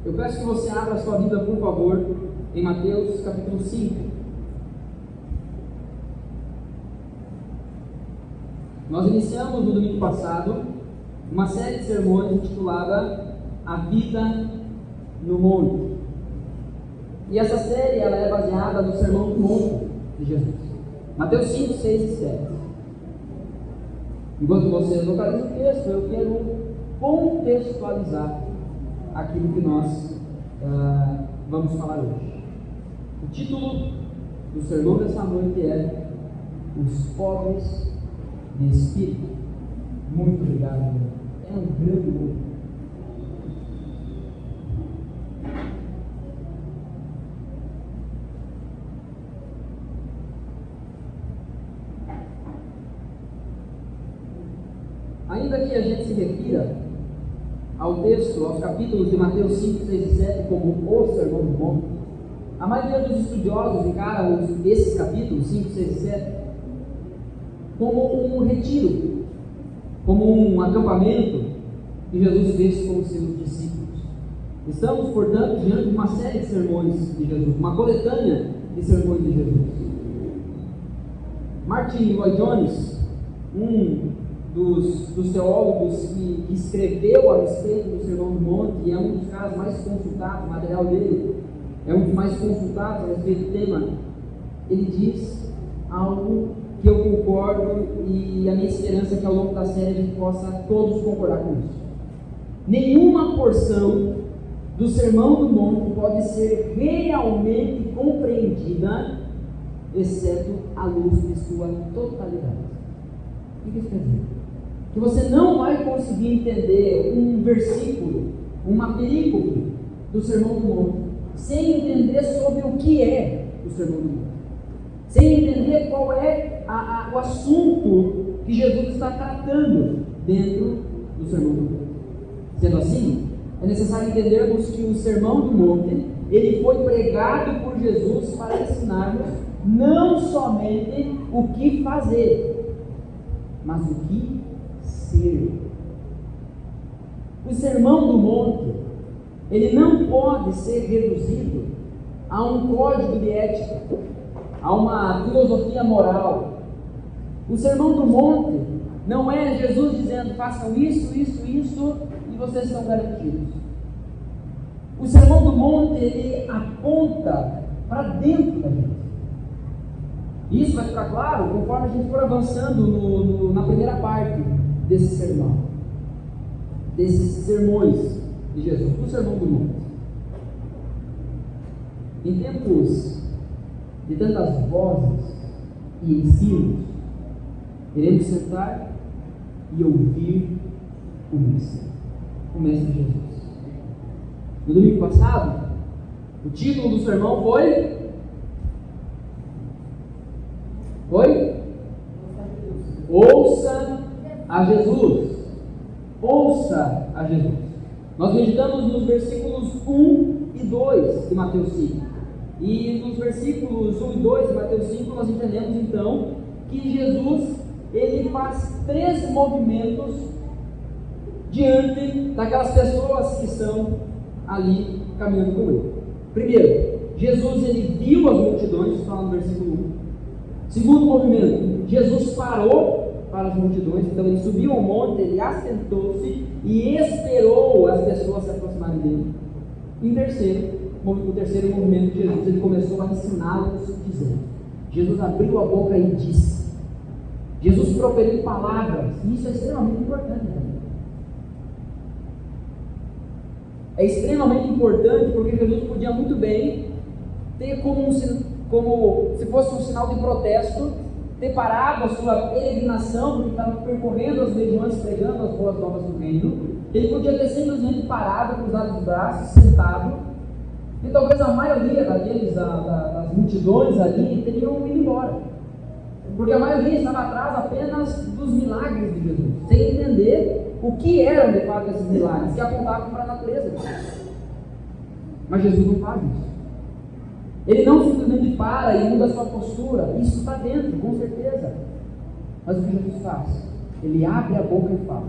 Eu peço que você abra a sua Bíblia, por favor, em Mateus capítulo 5. Nós iniciamos no domingo passado uma série de sermões intitulada A Vida no Monte. E essa série ela é baseada no Sermão do Monte de Jesus. Mateus 5, 6 e 7. Enquanto você localiza o texto, eu quero contextualizar aquilo que nós vamos falar hoje. O título do sermão dessa noite é Os Pobres de Espírito. Muito obrigado, meu. É um grande nome. Ainda que a gente se refira ao texto, aos capítulos de Mateus 5, 6 e 7 como o Sermão do Monte, a maioria dos estudiosos encaram esses capítulos 5, 6 e 7 como um retiro, como um acampamento que Jesus fez com os seus discípulos. Estamos, portanto, diante de uma série de sermões de Jesus, uma coletânea de sermões de Jesus. Martin Lloyd-Jones, dos teólogos que escreveu a respeito do Sermão do Monte, e é um dos caras mais consultados, o material dele é um dos mais consultados a respeito do tema. Ele diz algo que eu concordo, e a minha esperança é que ao longo da série a gente possa todos concordar com isso. Nenhuma porção do Sermão do Monte pode ser realmente compreendida exceto à luz de sua totalidade. O que isso quer dizer? Que você não vai conseguir entender um versículo, uma perícope do Sermão do Monte, sem entender sobre o que é o Sermão do Monte, sem entender qual é o assunto que Jesus está tratando dentro do Sermão do Monte. Sendo assim, é necessário entendermos que o Sermão do Monte, ele foi pregado por Jesus para ensinarmos não somente o que fazer, mas o que ser. O Sermão do Monte, ele não pode ser reduzido a um código de ética, a uma filosofia moral. O Sermão do Monte não é Jesus dizendo façam isso, isso, isso e vocês estão garantidos. O Sermão do Monte, ele aponta para dentro da gente. Isso vai ficar claro conforme a gente for avançando na primeira parte desse sermão, desses sermões de Jesus, do Sermão do Monte. Em tempos de tantas vozes e ensinos, iremos sentar e ouvir o Mestre Jesus. No domingo passado, o título do sermão foi? Ouça a Jesus. Ouça a Jesus. Nós meditamos nos versículos 1 e 2 de Mateus 5. E nos versículos 1 e 2 de Mateus 5 nós entendemos então que Jesus, ele faz 3 movimentos diante daquelas pessoas que estão ali caminhando com ele. Primeiro, Jesus ele viu as multidões, está lá no versículo 1. Segundo movimento, Jesus parou para as multidões, então ele subiu ao monte, ele assentou-se e esperou as pessoas se aproximarem dele. Em o terceiro movimento de Jesus, ele começou a ensiná-los dizendo. Jesus abriu a boca e disse. Jesus proferiu palavras, e isso é extremamente importante também. É extremamente importante porque Jesus podia muito bem ter como se fosse um sinal de protesto, ter parado a sua peregrinação, porque estava percorrendo as regiões, pregando as boas novas do reino. Ele podia ter simplesmente parado, cruzado os braços, sentado, e talvez a maioria das multidões ali teriam ido embora, porque a maioria estava atrás apenas dos milagres de Jesus, sem entender o que eram de fato esses milagres, que apontavam para a natureza de Jesus. Mas Jesus não faz isso. Ele não simplesmente para e muda a sua postura. Isso está dentro, com certeza. Mas o que Jesus faz? Ele abre a boca e fala.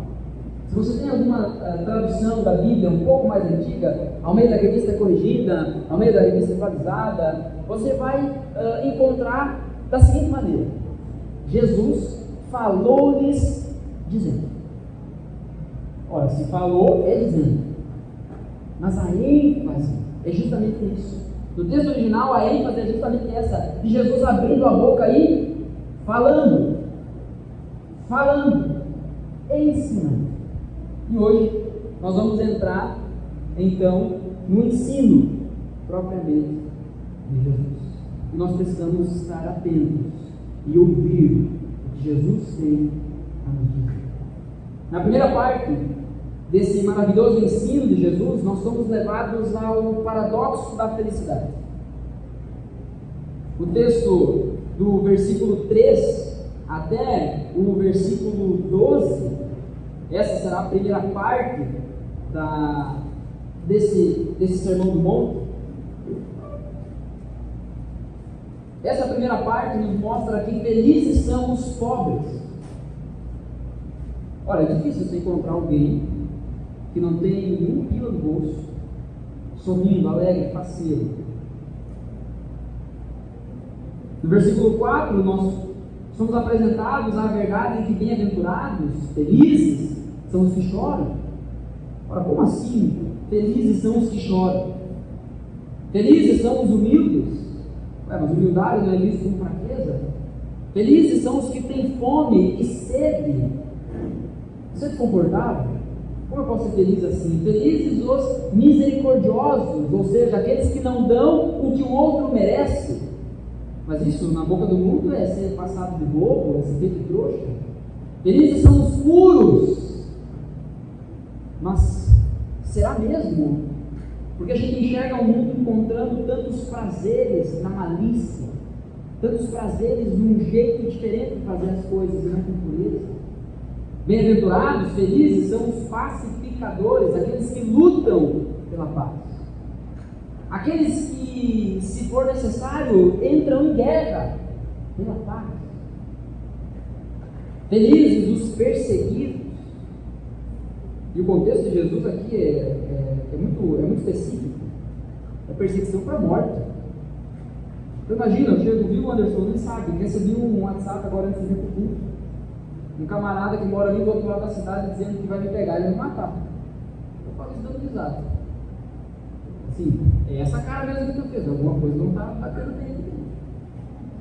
Se você tem alguma tradução da Bíblia um pouco mais antiga, Almeida Revista Corrigida, Almeida Revista Atualizada, você vai encontrar da seguinte maneira: Jesus falou-lhes dizendo. Ora, se falou, é dizendo. Mas a ênfase é justamente isso. No texto original, a ênfase é justamente essa, de Jesus abrindo a boca e falando, ensinando. E hoje nós vamos entrar, então, no ensino propriamente de Jesus. E nós precisamos estar atentos e ouvir o que Jesus tem a nos dizer. Na primeira parte desse maravilhoso ensino de Jesus, nós somos levados ao paradoxo da felicidade. O texto do versículo 3 até o versículo 12, essa será a primeira parte desse Sermão do Monte. Essa primeira parte nos mostra que felizes são os pobres. Olha, é difícil você encontrar alguém que não tem nenhum pila no bolso, sorrindo, alegre, faceiro. No versículo 4, nós somos apresentados à verdade de que bem-aventurados, felizes, são os que choram. Ora, como assim? Felizes são os que choram. Felizes são os humildes. Mas humildade não é visto como fraqueza. Felizes são os que têm fome e sede. Você é desconfortável? Como eu posso ser feliz assim? Felizes os misericordiosos, ou seja, aqueles que não dão o que o outro merece. Mas isso na boca do mundo é ser passado de bobo, é ser feito de trouxa. Felizes são os puros. Mas será mesmo? Porque a gente enxerga o mundo encontrando tantos prazeres na malícia, tantos prazeres num jeito diferente de fazer as coisas, e não com pureza. Bem-aventurados, felizes são os pacificadores, aqueles que lutam pela paz. Aqueles que, se for necessário, entram em guerra pela paz. Felizes os perseguidos. E o contexto de Jesus aqui é muito específico. É perseguição para a morte. Então imagina, eu chego, viu, Anderson, nem sabe, recebi um WhatsApp agora antes de vir para o culto. Um camarada que mora ali do outro lado da cidade dizendo que vai me pegar e vai me matar. Eu falo isso dando risada. Assim, é essa cara mesmo que eu fiz, alguma coisa não está batendo bem.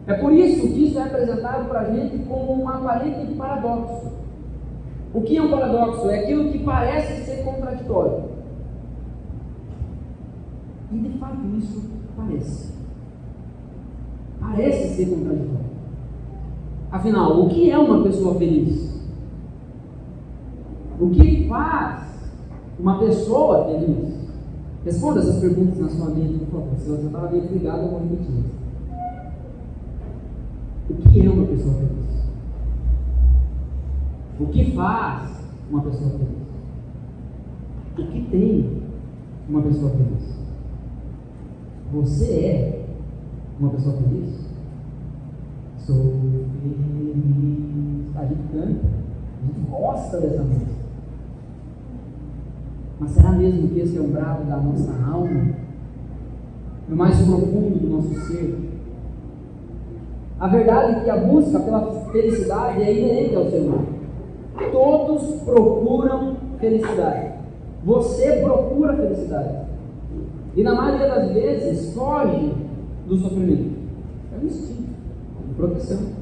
É por isso que isso é apresentado para a gente como um aparente paradoxo. O que é um paradoxo? É aquilo que parece ser contraditório. E de fato isso parece. Parece ser contraditório. Afinal, o que é uma pessoa feliz? O que faz uma pessoa feliz? Responda essas perguntas na sua mente, por favor. Se você estava bem ligado, eu vou repetir. O que é uma pessoa feliz? O que faz uma pessoa feliz? O que tem uma pessoa feliz? Você é uma pessoa feliz? Sou feliz. A gente canta, a gente gosta dessa música. Mas será mesmo que esse é o brado da nossa alma? No mais profundo do nosso ser? A verdade é que a busca pela felicidade é inerente ao ser humano. Todos procuram felicidade. Você procura felicidade. E na maioria das vezes foge do sofrimento. É um instinto de proteção.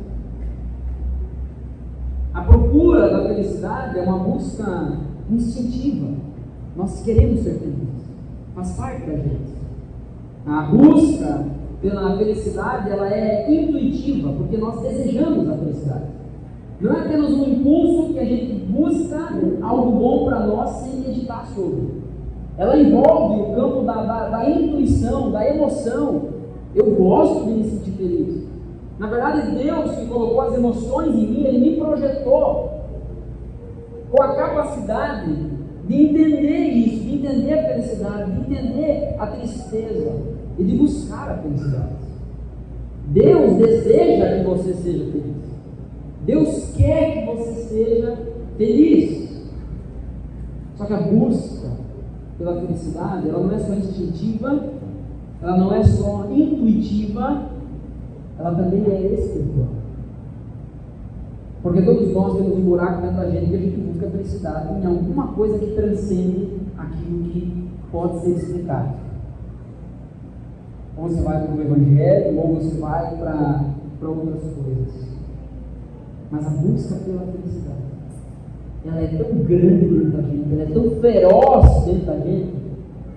A procura da felicidade é uma busca instintiva. Nós queremos ser felizes. Faz parte da gente. A busca pela felicidade, ela é intuitiva, porque nós desejamos a felicidade. Não é apenas um impulso que a gente busca algo bom para nós sem meditar sobre. Ela envolve o campo da intuição, da emoção. Eu gosto de me sentir feliz. Na verdade, Deus que colocou as emoções em mim, Ele me projetou com a capacidade de entender isso, de entender a felicidade, de entender a tristeza e de buscar a felicidade. Deus deseja que você seja feliz. Deus quer que você seja feliz. Só que a busca pela felicidade, ela não é só instintiva, ela não é só intuitiva, ela também é espiritual. Porque todos nós temos um buraco dentro da gente que a gente busca felicidade em alguma coisa que transcende aquilo que pode ser explicado. Ou você vai para o Evangelho, ou você vai para outras coisas. Mas a busca pela felicidade, ela é tão grande dentro da gente, ela é tão feroz dentro da gente,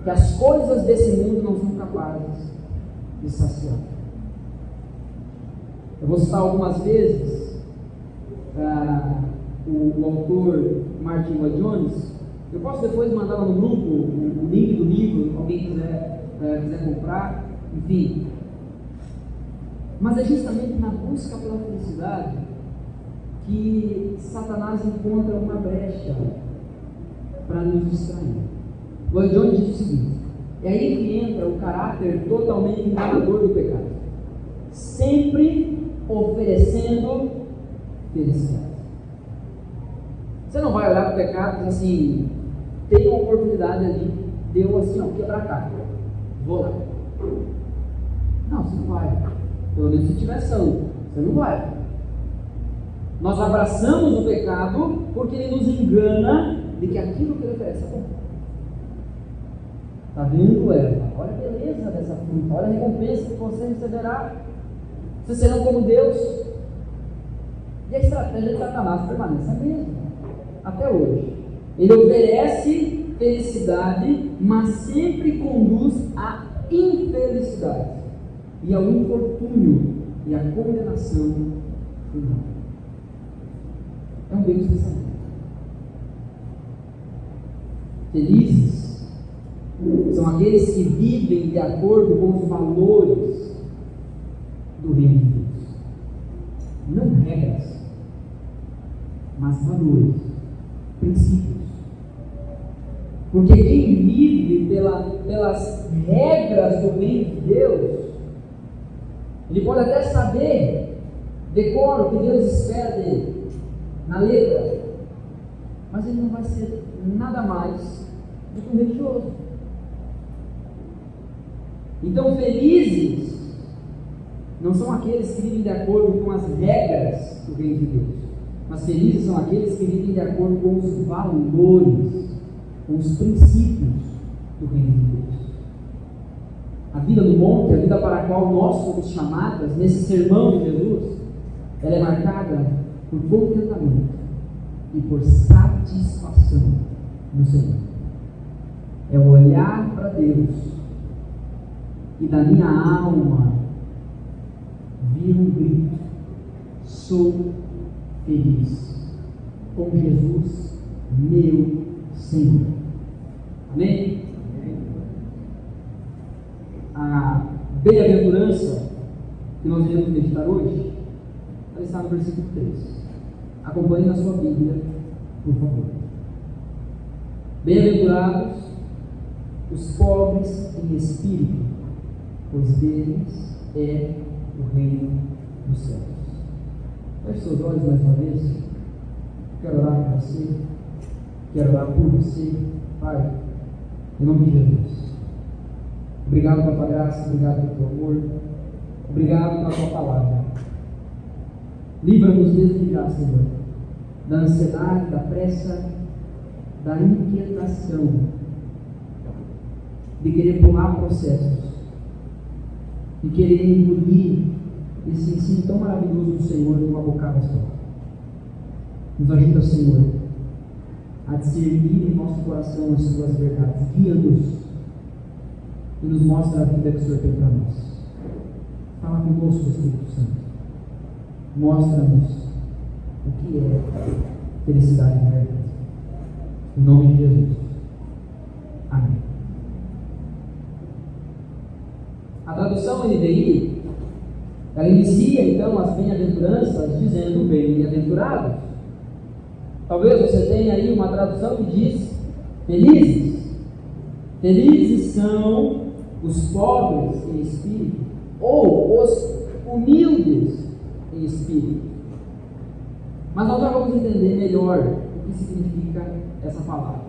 que as coisas desse mundo não são capazes de saciar. Eu vou citar algumas vezes o autor Martin Lloyd Jones. Eu posso depois mandar lá no grupo o link do livro, se alguém quiser comprar, enfim. Mas é justamente na busca pela felicidade que Satanás encontra uma brecha para nos distrair. Lloyd Jones diz o seguinte: é aí que entra o caráter totalmente enganador do pecado, sempre oferecendo felicidade. Você não vai olhar para o pecado e dizer assim: tem uma oportunidade ali, deu assim, ó, quebrar a cara, vou lá. Não, você não vai. Pelo menos se tiver ação, você não vai. Nós abraçamos o pecado porque ele nos engana de que aquilo que ele oferece é bom. Está vendo, Eva? Olha a beleza dessa fruta, olha a recompensa que você receberá. Vocês serão como Deus. E a estratégia de Satanás permanece a mesma, até hoje. Ele oferece felicidade, mas sempre conduz à infelicidade e ao infortúnio e à condenação final. É um beco de pensamento. Felizes são aqueles que vivem de acordo com os valores do reino de Deus. Não regras, mas valores, princípios. Porque quem vive pelas regras do reino de Deus, ele pode até saber, decora o que Deus espera dele, na letra, mas ele não vai ser nada mais do que um religioso. Então, felizes não são aqueles que vivem de acordo com as regras do reino de Deus, mas felizes são aqueles que vivem de acordo com os valores, com os princípios do reino de Deus. A vida no monte, a vida para a qual nós somos chamadas nesse sermão de Jesus, ela é marcada por contentamento e por satisfação no Senhor. É olhar para Deus e da minha alma vir um grito: sou feliz com Jesus, meu Senhor. Amém? A bem-aventurança que nós iremos meditar hoje, ela está no versículo 3. Acompanhe na sua Bíblia, por favor. Bem-aventurados os pobres em espírito, pois deles é o reino dos céus. Feche seus olhos mais uma vez. Quero orar por você. Quero orar por você, Pai, em nome de Jesus. Obrigado pela tua graça, obrigado pelo teu amor, obrigado pela tua palavra. Livra-nos desde já, Senhor, da ansiedade, da pressa, da inquietação, de querer pular processos, de querer engolir esse ensino tão maravilhoso do Senhor de uma bocada só. Nos ajuda, Senhor, a discernir em nosso coração as suas verdades. Guia-nos e nos mostra a vida que o Senhor tem para nós. Fala conosco, Espírito Santo. Mostra-nos o que é felicidade verdadeira. Em nome de Jesus. Amém. A tradução NVI, ela inicia então as bem-aventuranças dizendo bem-aventurados. Talvez você tenha aí uma tradução que diz felizes. Felizes são os pobres em espírito, ou os humildes em espírito. Mas nós já vamos entender melhor o que significa essa palavra.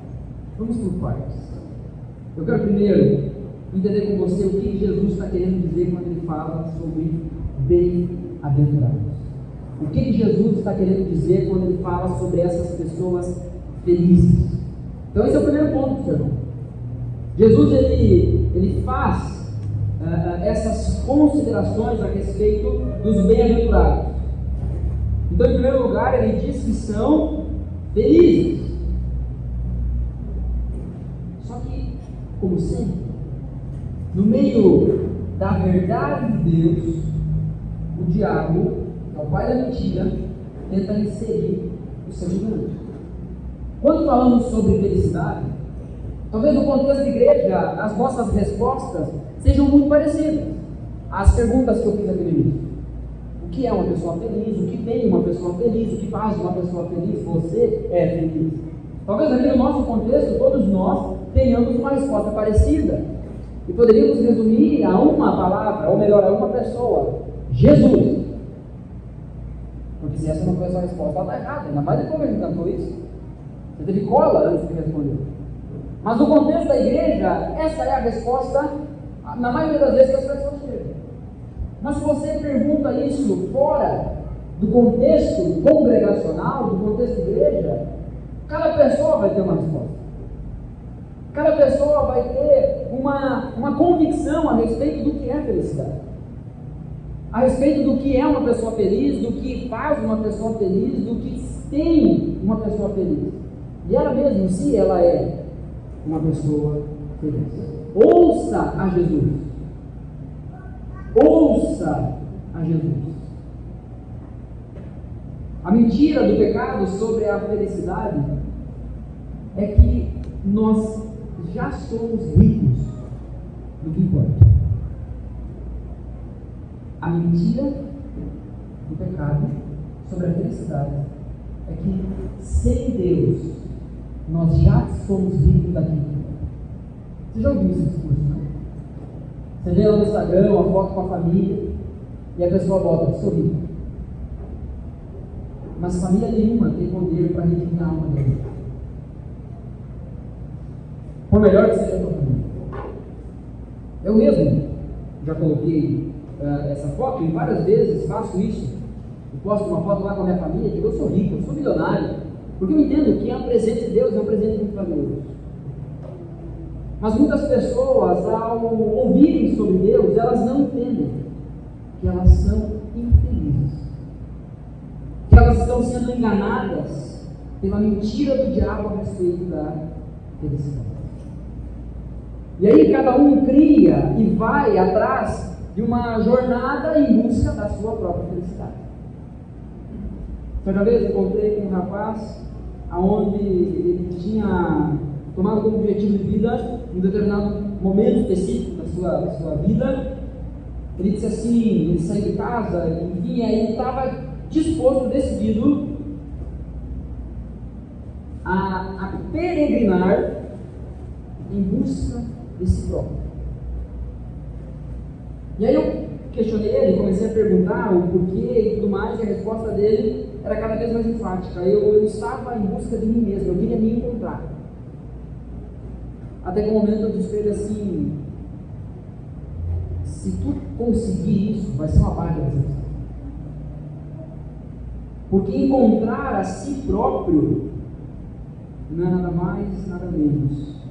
Vamos por partes. Eu quero primeiro entender com você o que Jesus está querendo dizer quando ele fala sobre bem-aventurados. O que Jesus está querendo dizer quando ele fala sobre essas pessoas felizes? Então esse é o primeiro ponto do sermão. Jesus ele faz essas considerações a respeito dos bem-aventurados. Então, em primeiro lugar, ele diz que são felizes. Só que, como sempre, no meio da verdade de Deus, o diabo, que é o pai da mentira, tenta inserir o seu engano. Quando falamos sobre felicidade, talvez no contexto da igreja, as nossas respostas sejam muito parecidas às perguntas que eu fiz aqui no início. O que é uma pessoa feliz? O que tem uma pessoa feliz? O que faz uma pessoa feliz? Você é feliz? Talvez aqui no nosso contexto, todos nós tenhamos uma resposta parecida. E poderíamos resumir a uma palavra, ou melhor, a uma pessoa: Jesus. Porque se essa não foi a sua resposta, ela está errada. Ainda mais depois que a gente cantou isso. Você teve cola antes de responder. Mas no contexto da igreja, essa é a resposta, na maioria das vezes, que as pessoas chegam. Mas se você pergunta isso fora do contexto congregacional, do contexto da igreja, cada pessoa vai ter uma resposta. Cada pessoa vai ter uma convicção a respeito do que é felicidade. A respeito do que é uma pessoa feliz, do que faz uma pessoa feliz, do que tem uma pessoa feliz. E ela mesma, em si, ela é uma pessoa feliz. Ouça a Jesus. Ouça a Jesus. A mentira do pecado sobre a felicidade é que nós já somos ricos do que importa. A mentira do pecado sobre a felicidade é que sem Deus nós já somos ricos daquilo. Você já ouviu esse discurso, né? Você vê lá no Instagram uma foto com a família e a pessoa bota: sou rico. Mas família nenhuma tem poder para redimir a alma dele. Por melhor que seja a tua família. Eu mesmo já coloquei essa foto e várias vezes faço isso. Eu posto uma foto lá com a minha família e digo: eu sou rico, eu sou milionário. Porque eu entendo que é um presente de Deus, é um presente muito valioso. Mas muitas pessoas, ao ouvirem sobre Deus, elas não entendem que elas são infelizes. Que elas estão sendo enganadas pela mentira do diabo a respeito da felicidade. E aí cada um cria e vai atrás de uma jornada em busca da sua própria felicidade. Certa vez encontrei com um rapaz onde ele tinha tomado como objetivo de vida, em um determinado momento específico da sua vida, ele disse assim, ele saiu de casa, enfim, aí ele estava disposto, decidido a peregrinar em busca de si próprio. E aí eu questionei ele, comecei a perguntar o porquê e tudo mais, e a resposta dele era cada vez mais enfática. Eu estava em busca de mim mesmo, eu queria me encontrar. Até que o momento eu disse para ele assim: se tu conseguir isso, vai ser uma baita decepção. Porque encontrar a si próprio não é nada mais, nada menos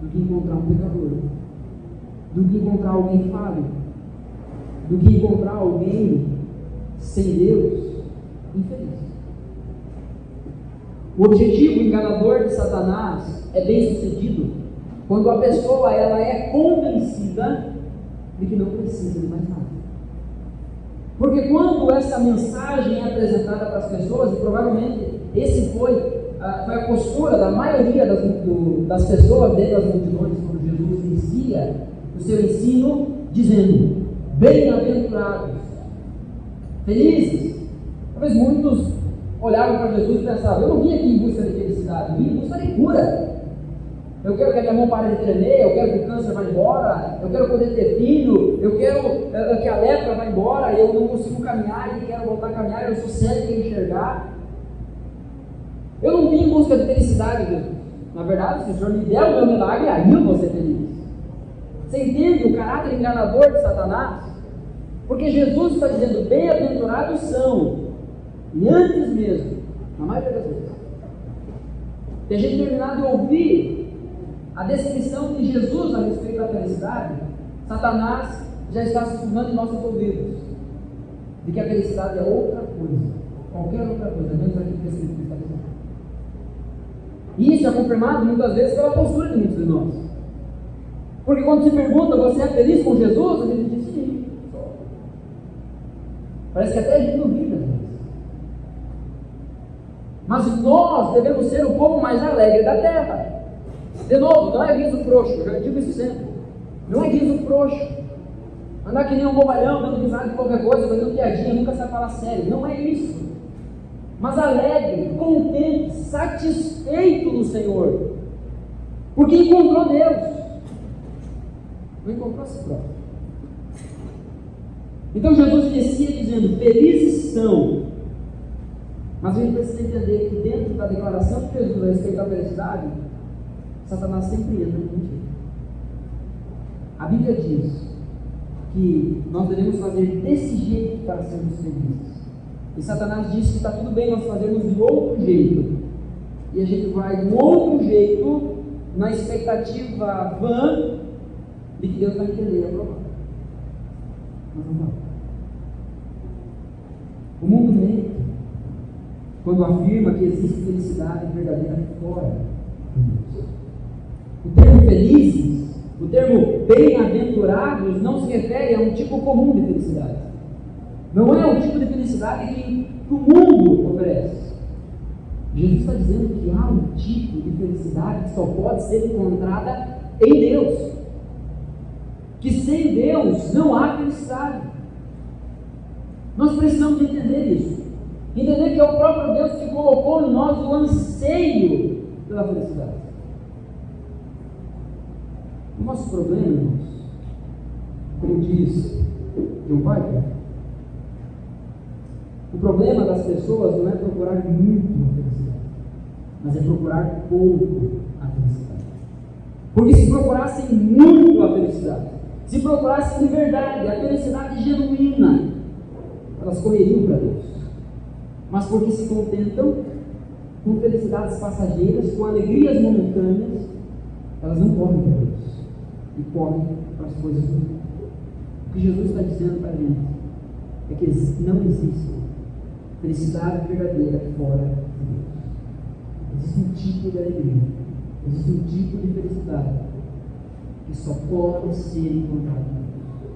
do que encontrar um pecador, do que encontrar alguém falho, do que encontrar alguém sem Deus, infeliz. O objetivo enganador de Satanás é bem sucedido quando a pessoa ela é convencida de que não precisa de mais nada. Porque quando essa mensagem é apresentada para as pessoas, e provavelmente esse foi a postura da maioria das pessoas dentro das multidões, quando Jesus inicia o seu ensino, dizendo: bem-aventurados, felizes. Talvez muitos olhavam para Jesus e pensavam: eu não vim aqui em busca de felicidade, eu vim em busca de cura. Eu quero que a minha mão pare de tremer, eu quero que o câncer vá embora, eu quero poder ter filho, eu quero que a lepra vá embora, eu não consigo caminhar e quero voltar a caminhar, eu sou cego e enxergar. Eu não vim em busca de felicidade, Jesus. Na verdade, se o Senhor me der o meu milagre, aí eu vou ser feliz. Você entende o caráter enganador de Satanás? Porque Jesus está dizendo, bem-aventurados são, e antes mesmo, na maioria das vezes, que a gente terminar de ouvir a descrição de Jesus a respeito da felicidade, Satanás já está sussurrando em nossos ouvidos de que a felicidade é outra coisa, qualquer outra coisa, menos aquilo que Cristo está dizendo. E isso é confirmado muitas vezes pela postura de muitos de nós. Porque quando se pergunta, você é feliz com Jesus? A gente diz sim. Parece que até a gente duvida. Mas nós devemos ser o povo mais alegre da terra. De novo, não é riso frouxo, eu já digo isso sempre. Não é riso frouxo. Andar que nem um bobalhão, dando risada de qualquer coisa, fazendo piadinha, nunca sabe falar sério. Não é isso. Mas alegre, contente, satisfeito no Senhor. Porque encontrou Deus. Não encontrou a si próprio. Então Jesus inicia dizendo, felizes são. Mas a gente precisa entender que dentro da declaração de Jesus a respeito da felicidade, Satanás sempre entra no mentira. A Bíblia diz que nós devemos fazer desse jeito para sermos felizes. E Satanás diz que está tudo bem nós fazermos de outro jeito. E a gente vai de outro jeito, na expectativa vã de que Deus vai entender e aprovar. Mas não vai. O mundo mente quando afirma que existe felicidade verdadeira fora de Deus. O termo felizes, o termo bem-aventurados não se refere a um tipo comum de felicidade. Não é um tipo de felicidade que o mundo oferece. Jesus está dizendo que há um tipo de felicidade que só pode ser encontrada em Deus. Que sem Deus não há felicidade. Nós precisamos entender isso. Entender que é o próprio Deus que colocou em nós o anseio pela felicidade. O nosso problema, irmãos, como diz John Piper, o problema das pessoas não é procurar muito a felicidade, mas é procurar pouco a felicidade. Porque se procurassem muito a felicidade, se procurassem de verdade a felicidade genuína, elas correriam para Deus. Mas porque se contentam com felicidades passageiras, com alegrias momentâneas, elas não correm para Deus e correm para as coisas do mundo. O que Jesus está dizendo para a gente é que não existe felicidade verdadeira fora de Deus. Existe um tipo de alegria, existe um tipo de felicidade que só pode ser encontrado em Deus.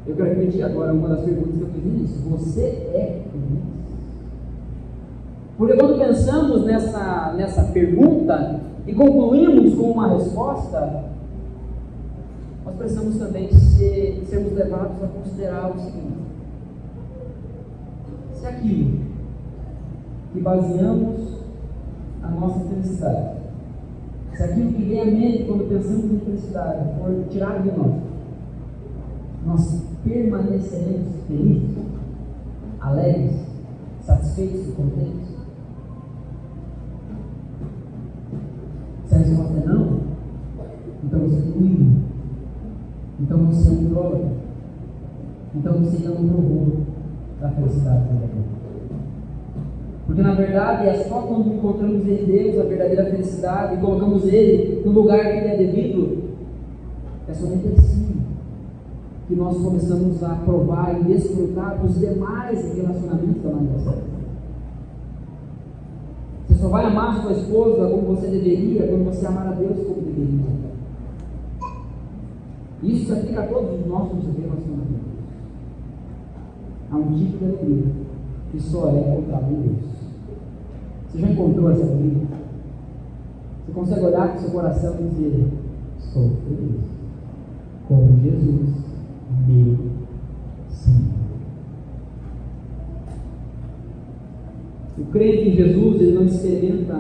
Eu quero repetir agora uma das perguntas que eu fiz no início. Você é feliz? Porque quando pensamos nessa pergunta e concluímos com uma resposta, nós precisamos também sermos levados a considerar o seguinte: se aquilo que baseamos a nossa felicidade, se aquilo que vem à mente quando pensamos em felicidade for tirado de nós permaneceremos felizes, alegres, satisfeitos e contentes? Se a resposta é não, então você é ruim, então você é um idólatra, então você não provou da felicidade verdadeira. Porque na verdade é só quando encontramos em Deus a verdadeira felicidade e colocamos Ele no lugar que Ele é devido, é somente assim que nós começamos a provar e desfrutar dos demais relacionamentos da maneira certa. Você só vai amar sua esposa como você deveria quando você amar a Deus como deveria. Isso se aplica a todos os nossos relacionamentos. Há um tipo de alegria que só é encontrado em Deus. Você já encontrou essa alegria? Você consegue olhar para o seu coração e dizer: sou feliz com Jesus, meu Senhor. O crente em Jesus, ele não experimenta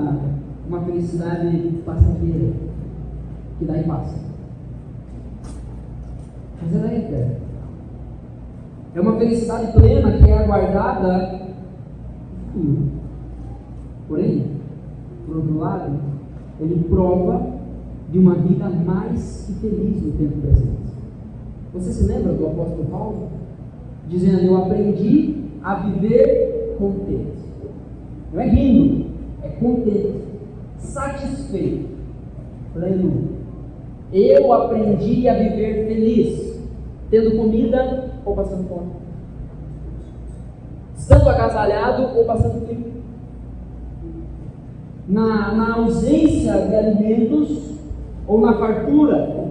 uma felicidade passageira, que daí passa. Mas ela é eterna. É uma felicidade plena que é aguardada no futuro. Porém, por outro lado, ele prova de uma vida mais que feliz no tempo presente. Você se lembra do apóstolo Paulo? Dizendo: eu aprendi a viver contente. Não é rindo, é contente, satisfeito, pleno. Eu aprendi a viver feliz, tendo comida ou passando fome, estando agasalhado ou passando frio, na ausência de alimentos ou na fartura.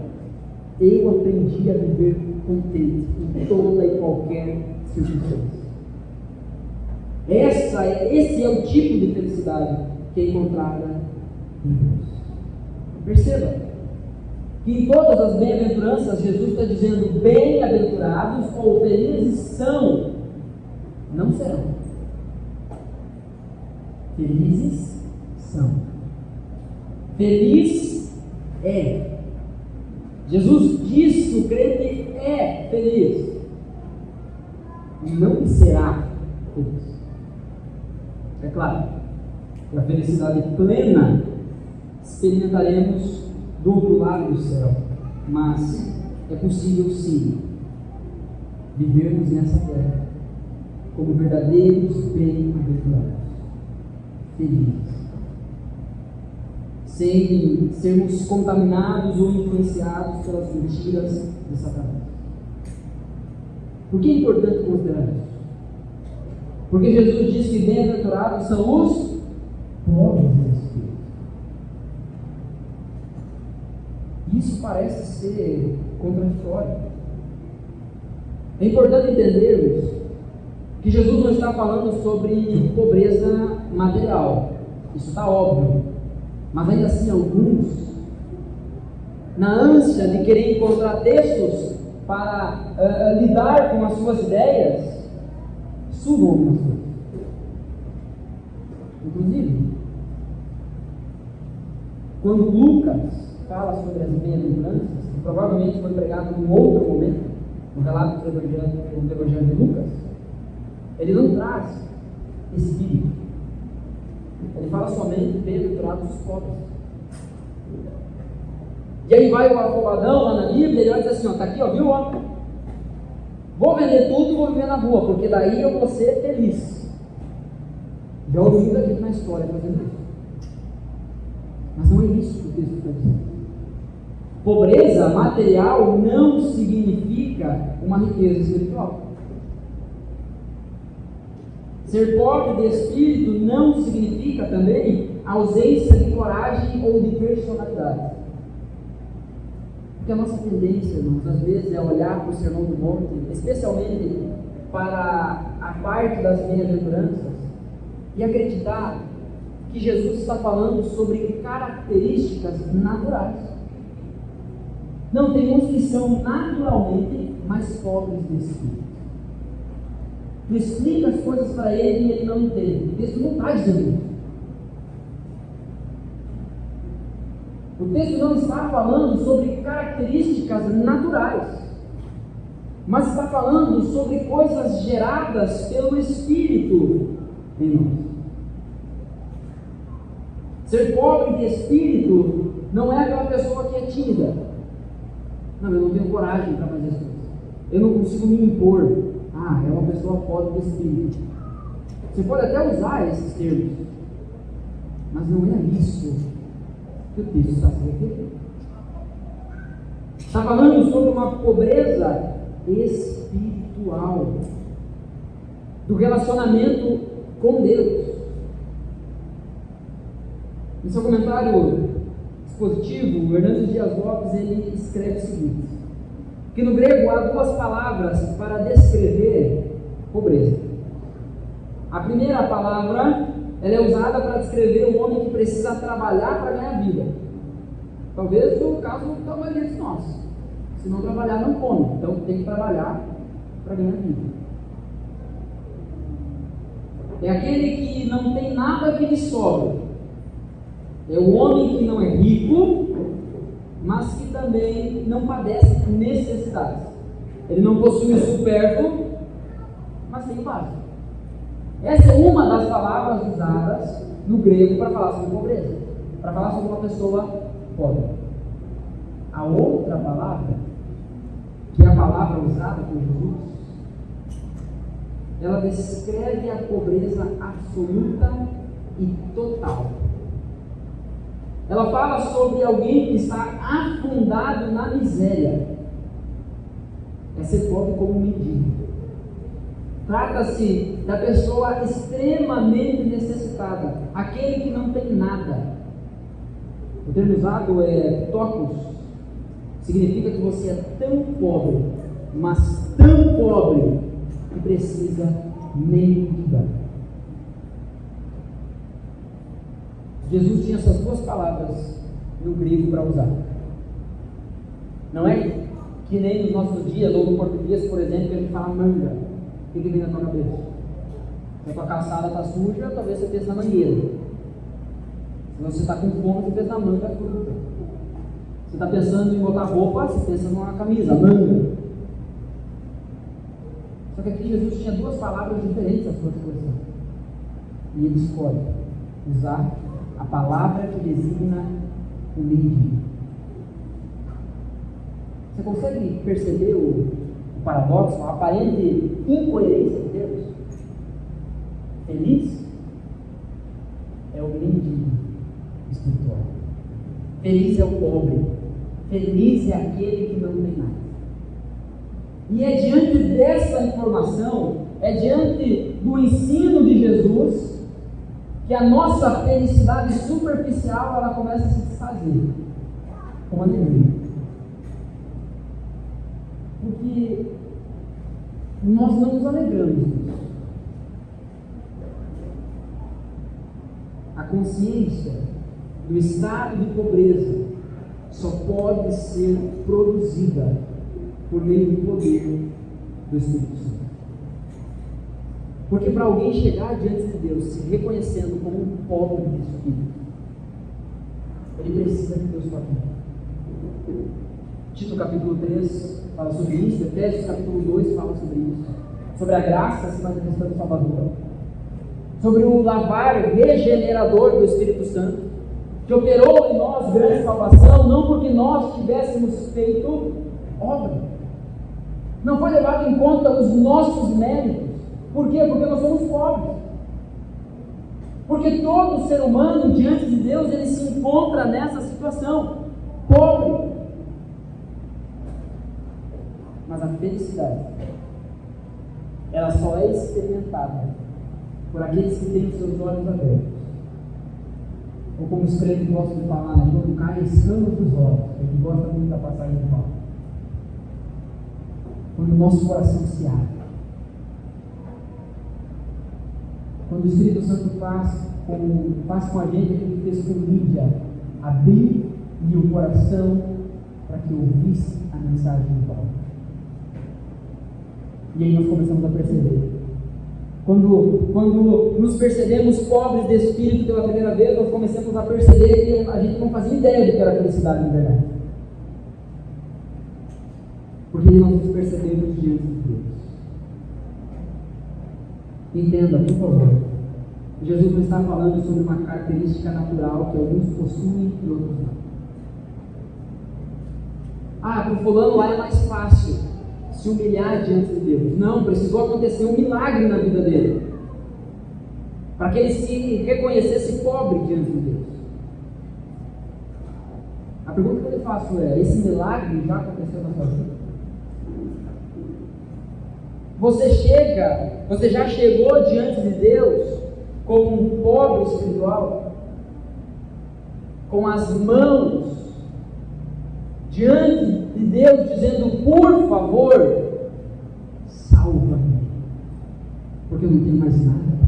Eu aprendi a viver contente em toda e qualquer circunstância. Esse é o tipo de felicidade que é encontrada em Deus. Perceba que em todas as bem-aventuranças Jesus está dizendo: bem-aventurados ou felizes são, não serão. Felizes são. Feliz é. Jesus diz que o crente é feliz, não será feliz. É claro que a felicidade plena experimentaremos do outro lado do céu, mas é possível sim vivermos nessa terra como verdadeiros bem-aventurados, felizes, sem sermos contaminados ou influenciados pelas mentiras de Satanás. Por que é importante considerar isso? Porque Jesus diz que bem-aventurados são os pobres de espírito. Isso parece ser contraditório. É importante entendermos que Jesus não está falando sobre pobreza material. Isso está óbvio. Mas ainda assim, alguns, na ânsia de querer encontrar textos para lidar com as suas ideias, subam algumas coisas. Inclusive, quando Lucas fala sobre as bem-aventuranças, que provavelmente foi pregado em outro momento, no relato do Evangelho de Lucas, ele não traz espírito. Ele fala somente bem-aventurados os pobres. E aí vai o afobadão lá na Bíblia, ele vai dizer assim: ó, tá aqui, ó, viu, ó? Vou vender tudo e vou viver na rua, porque daí eu vou ser feliz. Já ouvi muita gente na história fazendo isso. Mas não é isso que o texto está dizendo. Pobreza material não significa uma riqueza espiritual. Ser pobre de espírito não significa também ausência de coragem ou de personalidade. Porque a nossa tendência, irmãos, às vezes é olhar para o Sermão do Monte, especialmente para a parte das bem-aventuranças, e acreditar que Jesus está falando sobre características naturais. Não, tem uns que são naturalmente mais pobres de espírito. Tu explica as coisas para ele e ele não entende. O texto não está dizendo isso. O texto não está falando sobre características naturais, mas está falando sobre coisas geradas pelo Espírito em nós. Ser pobre de espírito não é aquela pessoa que é tímida. Não, eu não tenho coragem para fazer as coisas. Eu não consigo me impor. Ah, é uma pessoa pobre de espírito. Você pode até usar esses termos, mas não é isso que o texto está se referindo. Está falando sobre uma pobreza espiritual, do relacionamento com Deus. Em seu comentário expositivo, o Hernandes Dias Lopes ele escreve o seguinte: que no grego há duas palavras para descrever pobreza. A primeira palavra, ela é usada para descrever o homem que precisa trabalhar para ganhar vida. Talvez o caso da maioria de nós. Se não trabalhar, não come. Então tem que trabalhar para ganhar vida. É aquele que não tem nada que lhe sobra. É o homem que não é rico, mas que também não padece necessidades. Ele não possui o supérfluo, mas tem o básico. Essa é uma das palavras usadas no grego para falar sobre pobreza. para falar sobre uma pessoa pobre. A outra palavra, que é a palavra usada por Jesus, ela descreve a pobreza absoluta e total. Ela fala sobre alguém que está afundado na miséria. É ser pobre como um mendigo. Trata-se da pessoa extremamente necessitada, aquele que não tem nada. O termo usado é tocos, significa que você é tão pobre, mas tão pobre, que precisa mendigar. Jesus tinha essas duas palavras no grego para usar. Não é que nem nos nossos dias, ou no português, por exemplo, que a gente fala manga. O que vem na tua cabeça? Se a tua calçada está suja, talvez você pense na mangueira. Se você está com fome, você pensa na manga fruta. Você está pensando em botar roupa, você pensa numa camisa, manga. Só que aqui Jesus tinha duas palavras diferentes à sua expressão. E ele escolhe usar a palavra que designa o mendigo. Você consegue perceber o paradoxo, a aparente incoerência de Deus? Feliz é o mendigo espiritual. Feliz é o pobre. Feliz é aquele que não tem nada. E é diante dessa informação, é diante do ensino de Jesus, que a nossa felicidade superficial ela começa a se desfazer, como a alegria. Porque nós não nos alegramos disso. A consciência do estado de pobreza só pode ser produzida por meio do poder do Espírito Santo. Porque para alguém chegar diante de Deus se reconhecendo como um pobre de espírito, ele precisa que Deus toque. Tito capítulo 3 fala sobre isso, Efésios capítulo 2 fala sobre isso, sobre a graça se manifestando no Salvador, sobre o lavar regenerador do Espírito Santo, que operou em nós grande salvação, não porque nós tivéssemos feito obra, não foi levado em conta os nossos méritos. Por quê? Porque nós somos pobres. Porque todo ser humano diante de Deus, ele se encontra nessa situação, pobre. Mas a felicidade, ela só é experimentada por aqueles que têm os seus olhos abertos. Ou como os crentes gostam de falar, né? Quando cai escamas dos olhos, a gente gosta muito da passagem de Paulo. Quando o nosso coração se abre. Quando o Espírito Santo faz com a gente aquilo que fez com Lídia, abrir-lhe o coração para que ouvisse a mensagem de Paulo. E aí nós começamos a perceber. Quando nos percebemos pobres de espírito pela primeira vez, nós começamos a perceber que a gente não fazia ideia do que era felicidade de verdade. Porque nós nos percebemos diante de Deus. Entenda, por favor. Jesus não está falando sobre uma característica natural que alguns possuem e outros não. Para o fulano lá é mais fácil se humilhar diante de Deus. Não, precisou acontecer um milagre na vida dele, para que ele se reconhecesse pobre diante de Deus. A pergunta que eu lhe faço é: esse milagre já aconteceu na sua vida? Você já chegou diante de Deus como um pobre espiritual, com as mãos diante de Deus, dizendo: por favor, salva-me, porque eu não tenho mais nada?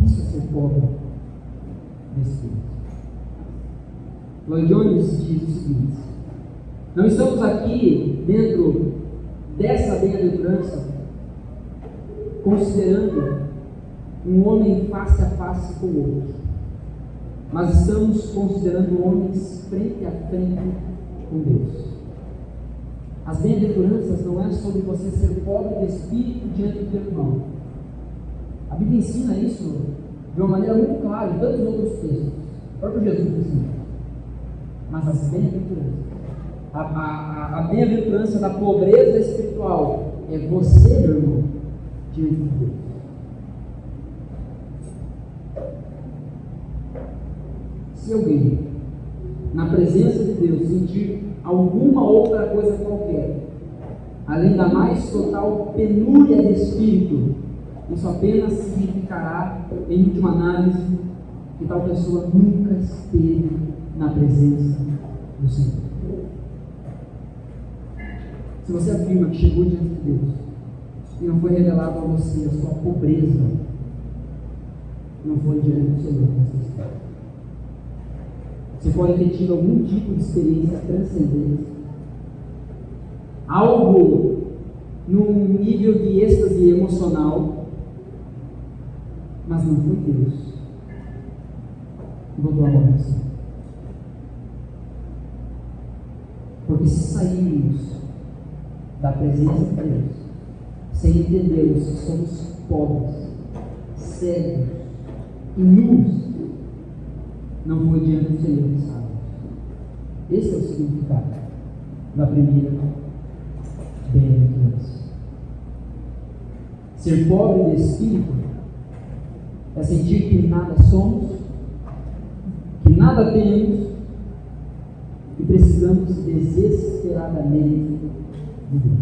Isso é ser pobre de espírito. Lloyd Jones diz o seguinte: não estamos aqui dentro dessa bem-aventurança considerando um homem face a face com o outro, mas estamos considerando homens frente a frente com Deus. As bem-aventuranças não é sobre você ser pobre de espírito diante do teu irmão. A Bíblia ensina isso de uma maneira muito clara em tantos outros textos. O próprio Jesus disse assim, mas as bem-aventuranças, a bem-aventurança da pobreza espiritual é você, meu irmão, diante de Deus. Se alguém, na presença de Deus, sentir alguma outra coisa qualquer, além da mais total penúria de espírito, isso apenas significará, em última análise, que tal pessoa nunca esteve na presença do Senhor. Se você afirma que chegou diante de Deus e não foi revelado a você a sua pobreza, não foi diante do Senhor nessa história. Você pode ter tido algum tipo de experiência transcendente, algo num nível de êxtase emocional, mas não foi Deus que botou a mão em você. Porque se sairmos da presença de Deus sem entendermos que somos pobres, cegos e nus, não foi diante do Senhor que sabe. Esse é o significado da primeira bem-aventurança. Ser pobre de espírito é sentir que nada somos, que nada temos e precisamos desesperadamente de Deus.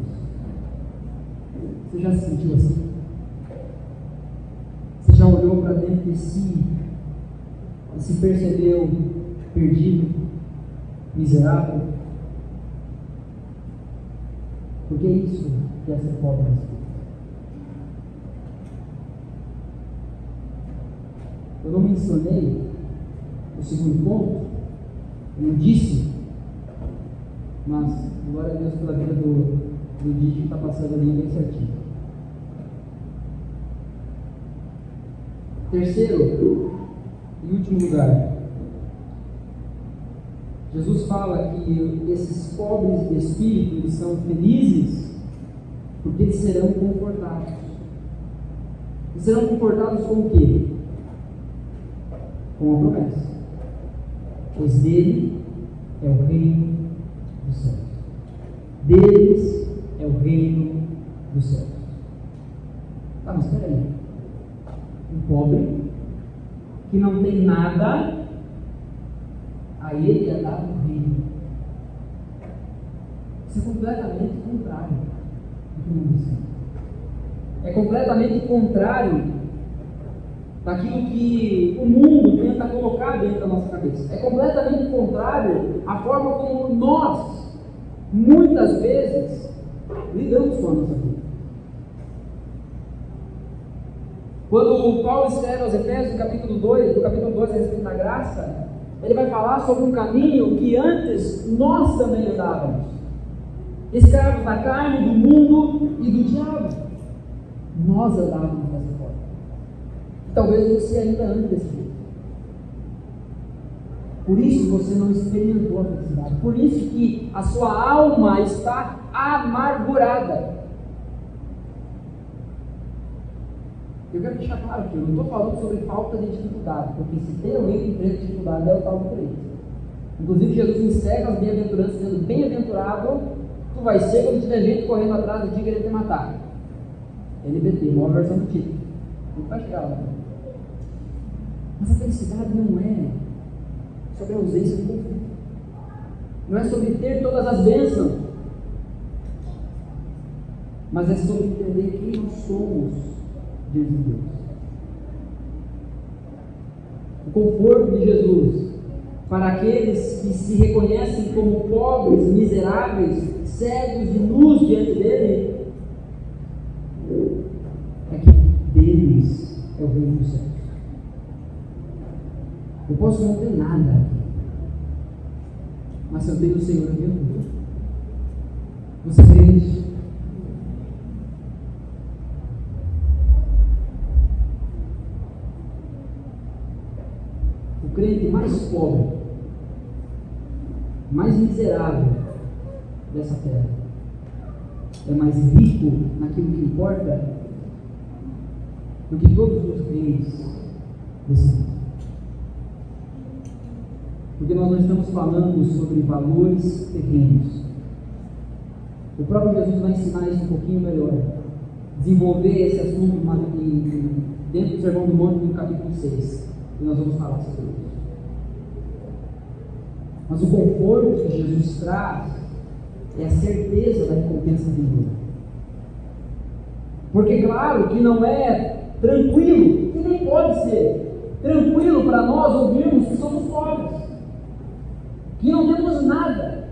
Você já se sentiu assim? Você já olhou para dentro de si e se percebeu perdido, miserável? Porque é isso que é ser pobre de espírito. Eu não mencionei o segundo ponto, eu não disse, mas glória a Deus pela vida do Didi que está passando ali bem certinho. Terceiro e último lugar, Jesus fala que esses pobres de espírito eles são felizes porque eles serão confortados. E serão confortados com o quê? Com a promessa, pois dele é o reino dos céus. Deles é o reino dos céus. Tá, mas espera aí. Um pobre que não tem nada, a ele é dado o reino. Isso é completamente contrário do que o mundo ensina. É completamente contrário daquilo que o mundo tenta colocar dentro da nossa cabeça. É completamente contrário à forma como nós, muitas vezes, lidamos com a nossa vida. Quando Paulo escreve aos Efésios, no capítulo 2 a respeito da graça, ele vai falar sobre um caminho que antes nós também andávamos, escravos da carne, do mundo e do diabo. Nós andávamos dessa forma. Talvez você ainda ande desse jeito. Por isso você não experimentou a felicidade. Por isso que a sua alma está amargurada. Eu quero deixar claro que eu não estou falando sobre falta de dificuldade, porque se tem alguém que enfrenta dificuldade é o tal do crente. Inclusive Jesus encerra as bem-aventuranças dizendo: bem-aventurado tu vai ser quando tiver gente correndo atrás de ti querendo te matar. NBT, uma versão do título. A gente vai chegar lá. Mas a felicidade não é sobre a ausência de conflito. Não é sobre ter todas as bênçãos. Mas é sobre entender quem nós somos diante de Deus. O conforto de Jesus para aqueles que se reconhecem como pobres, miseráveis, cegos e nus diante dele é que deles é o reino dos céus. Eu posso não ter nada aqui, mas se eu tenho o Senhor aqui, eu tenho. Você crê nisso? O crente mais pobre, mais miserável dessa terra, é mais rico naquilo que importa do que todos os crentes desse mundo. Porque nós não estamos falando sobre valores terrenos. O próprio Jesus vai ensinar isso um pouquinho melhor. Desenvolver esse assunto dentro do Sermão do Monte, no capítulo 6. E nós vamos falar sobre isso. Mas o conforto que Jesus traz é a certeza da recompensa vindoura. Porque, claro, que não é tranquilo, e nem pode ser tranquilo para nós ouvirmos que somos pobres, que não temos nada.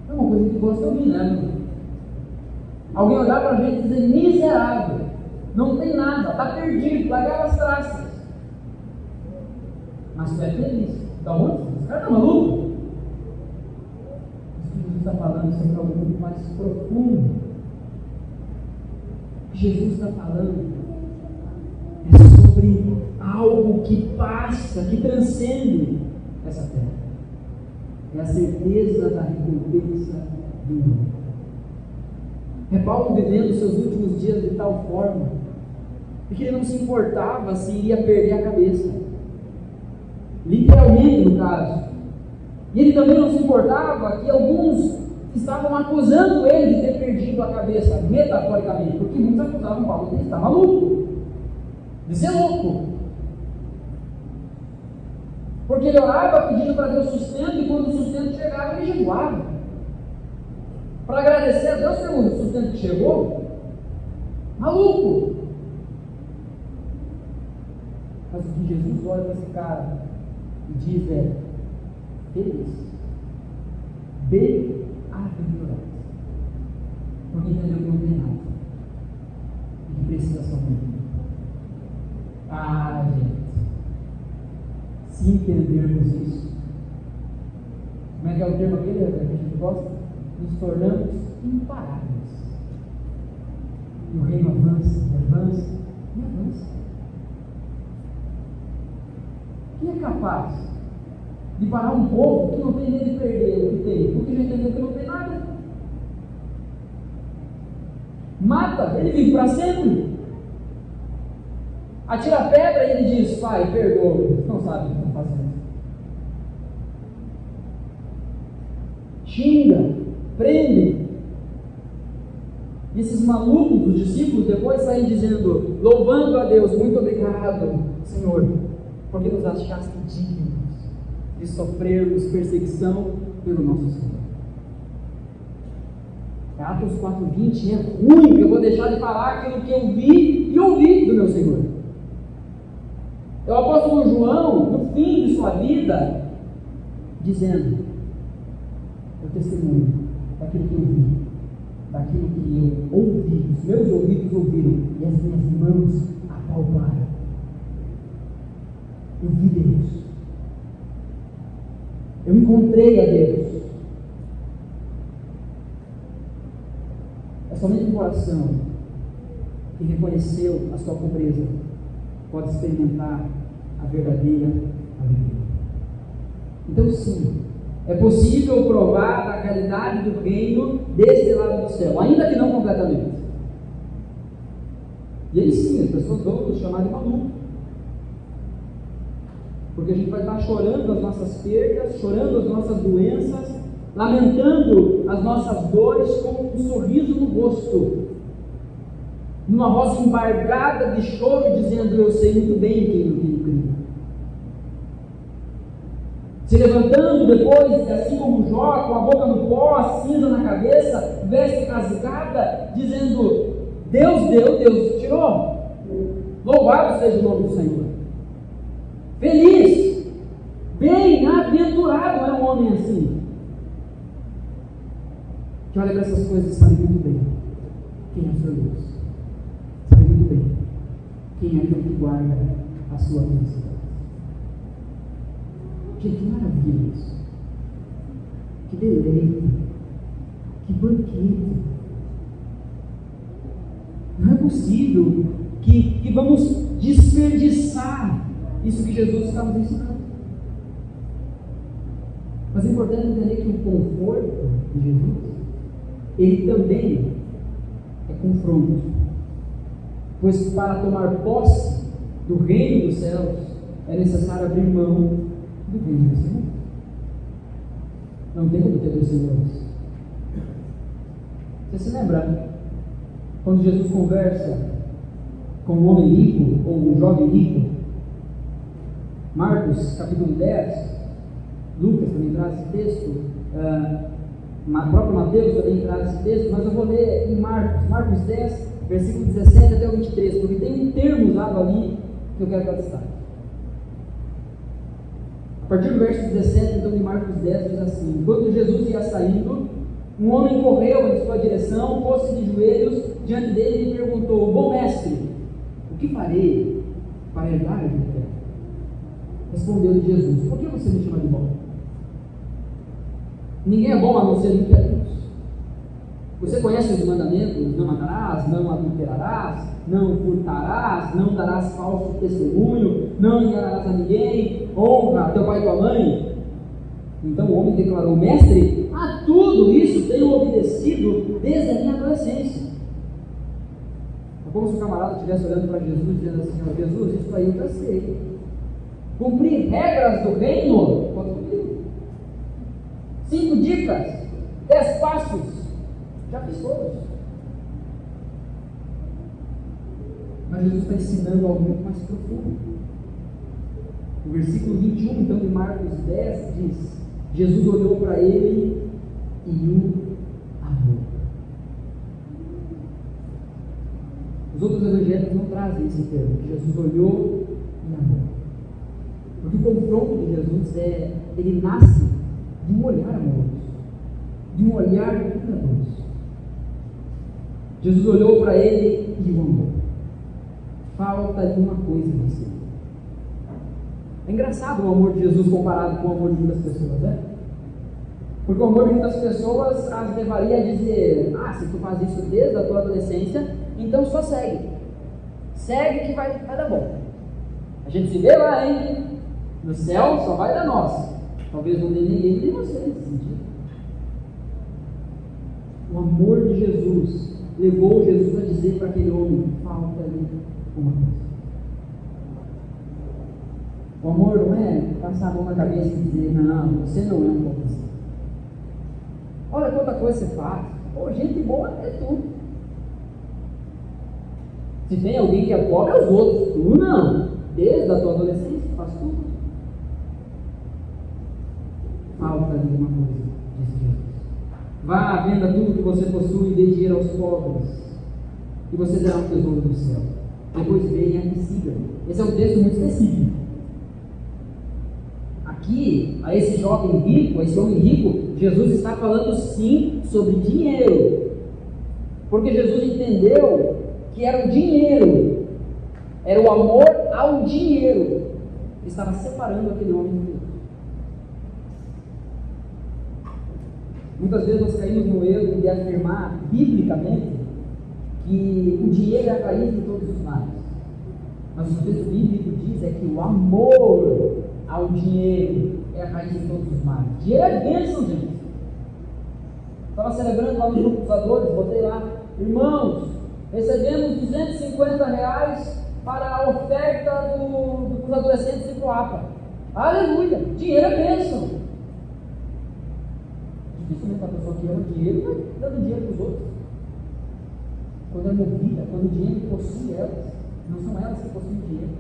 É uma coisa que gosta de ouvir, né? Alguém olhar para a gente e dizer: miserável, não tem nada, está perdido, largar as traças. Mas tu é feliz. Da onde? Esse cara está maluco? Isso que Jesus está falando é sobre algo muito mais profundo. O que Jesus está falando é sobre algo que passa, que transcende essa terra. É a certeza da recompensa vindoura. É Paulo vivendo os seus últimos dias de tal forma que ele não se importava se iria perder a cabeça. Literalmente, no caso. E ele também não se importava que alguns estavam acusando ele de ter perdido a cabeça, metaforicamente, porque muitos acusavam Paulo de estar maluco, de ser louco. Porque ele orava pedindo para Deus sustento, e quando o sustento chegava, ele jejuava. Para agradecer a Deus pelo sustento que chegou. Maluco! Mas o que Jesus olha para esse cara e diz é: feliz, bem-aventurado, porque entendeu que não tem nada e que precisa somente. Ah, gente, se entendermos isso, como é que é o termo aquele que a gente gosta? Nos tornamos imparáveis. E o reino avança, avança e avança. Quem é capaz de parar um povo que não tem nem de perder o que tem, porque já entendeu que não tem nada? Mata, ele vive para sempre. Atira a pedra e ele diz: Pai, perdoa, eles não sabem o que estão fazendo. Xinga, prende. E esses malucos, os discípulos, depois saem dizendo, louvando a Deus: muito obrigado, Senhor, porque nos achaste dignos de sofrermos perseguição pelo nosso Senhor. Atos 4:20 é ruim, que eu vou deixar de falar aquilo que eu vi e ouvi do meu Senhor. É o apóstolo João, no fim de sua vida, dizendo: eu testemunho daquilo que eu vi, daquilo que eu ouvi, os meus ouvidos ouviram e as minhas mãos apalparam. Eu vi Deus, eu encontrei a Deus. É somente um coração que reconheceu a sua pobreza pode experimentar a verdadeira alegria. Então, sim, é possível provar da realidade do reino deste lado do céu, ainda que não completamente. E aí sim, as pessoas vão nos chamar de maluco, porque a gente vai estar chorando as nossas perdas, chorando as nossas doenças, lamentando as nossas dores com um sorriso no rosto, numa voz embargada de choro, dizendo: eu sei muito bem quem eu tenho crido. Se levantando depois, assim como Jó, com a boca no pó, cinza na cabeça, veste rasgada, dizendo: Deus deu, Deus tirou. Louvado seja o nome do Senhor. Feliz, bem-aventurado é um homem assim, que olha para essas coisas e sabe muito bem quem é o seu Deus, sabe muito bem quem é aquele que guarda a sua felicidade. Que maravilha isso, que deleite, que banquete. Não é possível que vamos desperdiçar isso que Jesus está nos ensinando. Mas é importante entender que o conforto de Jesus, ele também é confronto. Pois para tomar posse do reino dos céus, é necessário abrir mão do reino desse mundo. Não tem como ter dois senhores. Você se lembra quando Jesus conversa com um homem rico ou um jovem rico? Marcos capítulo 10, Lucas também traz esse texto, o próprio Mateus também traz esse texto, mas eu vou ler em Marcos 10, versículo 17 até o 23, porque tem um termo usado ali que eu quero dar destaque. A partir do verso 17, então, de Marcos 10, diz assim: Enquanto Jesus ia saindo, um homem correu em sua direção, pôs-se de joelhos diante dele e perguntou: Bom mestre, o que farei para herdar a vida eterna? Respondeu-lhe Jesus: Por que você me chama de bom? Ninguém é bom a não ser um que é Deus. Você conhece os mandamentos: não matarás, não adulterarás, não furtarás, não darás falso testemunho, não enganarás a ninguém, honra teu pai e tua mãe. Então o homem declarou: Mestre, a tudo isso tenho obedecido desde a minha adolescência. É como se o camarada estivesse olhando para Jesus dizendo assim: Senhor Jesus, isso aí eu já sei. Cumprir regras do reino, pode cumprir. 5 dicas, 10 passos, já fiz todos. Mas Jesus está ensinando algo muito mais profundo. O versículo 21, então, de Marcos 10 diz: Jesus olhou para ele e o amou. Os outros evangelhos não trazem esse termo. Jesus olhou e amou. Porque o confronto de Jesus ele nasce de um olhar amoroso, de um olhar cuidadoso. Jesus olhou para ele e o amou. Falta-lhe uma coisa nesse. É engraçado o amor de Jesus comparado com o amor de muitas pessoas, né? Porque o amor de muitas pessoas as levaria a dizer: se tu faz isso desde a tua adolescência, então só segue. Segue que vai dar bom. A gente se vê lá, hein? No céu só vai dar nós. Talvez não dê ninguém de você nesse sentido. O amor de Jesus levou Jesus a dizer para aquele homem: falta-lhe uma coisa. O amor não é passar a mão na cabeça e dizer: não, você não é um bom cristão. Olha quanta coisa você faz. Gente boa é tu. Se tem alguém que é pobre, é os outros. Tu não. Desde a tua adolescência, faz tudo. Falta-lhe uma coisa, disse Jesus. Vá, venda tudo que você possui e dê dinheiro aos pobres, e você terá um tesouro do céu. Depois venha e siga. Esse é um texto muito específico. Aqui, a esse jovem rico, a esse homem rico, Jesus está falando sim sobre dinheiro. Porque Jesus entendeu que era o dinheiro, era o amor ao dinheiro que estava separando aquele homem de Deus. Muitas vezes nós caímos no erro de afirmar biblicamente que o dinheiro é a raiz de todos os males. Mas o texto bíblico diz que o amor ao dinheiro é a raiz de todos os males. Dinheiro é bênção, gente. Estava celebrando lá no grupo dos adores, botei lá: irmãos, recebemos R$250 para a oferta dos adolescentes de Coapa. Aleluia! Dinheiro é bênção. Dificilmente a pessoa que ama dinheiro vai dando dinheiro para os outros. Quando é movida, quando o dinheiro possui elas, não são elas que possuem dinheiro.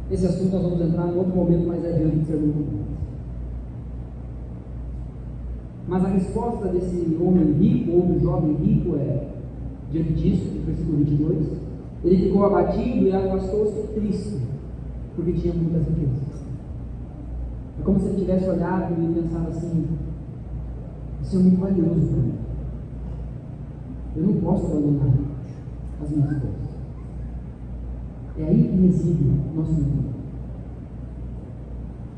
Esse assunto nós vamos entrar em outro momento mais adiante do sermão. Mas a resposta desse homem rico, ou do jovem rico, diante disso, no versículo 22, ele ficou abatido e afastou-se triste, porque tinha muitas riquezas. É como se ele tivesse olhado e pensado assim: isso é muito valioso para mim. Eu não posso abandonar as minhas coisas. É aí que reside o nosso mundo.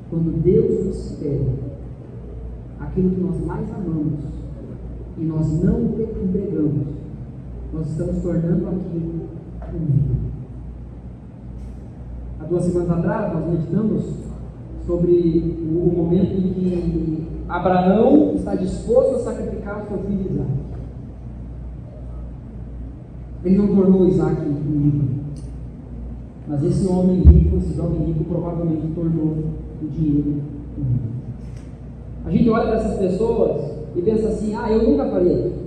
Quando Deus nos pede aquilo que nós mais amamos e nós não entregamos, nós estamos tornando aquilo um vício. Há 2 semanas atrás nós meditamos sobre o momento em que Abraão está disposto a sacrificar o seu filho Isaac. Ele não tornou Isaac um ídolo. Mas esse homem rico, esse jovem rico, provavelmente tornou o dinheiro um rico. A gente olha para essas pessoas e pensa assim: eu nunca faria isso.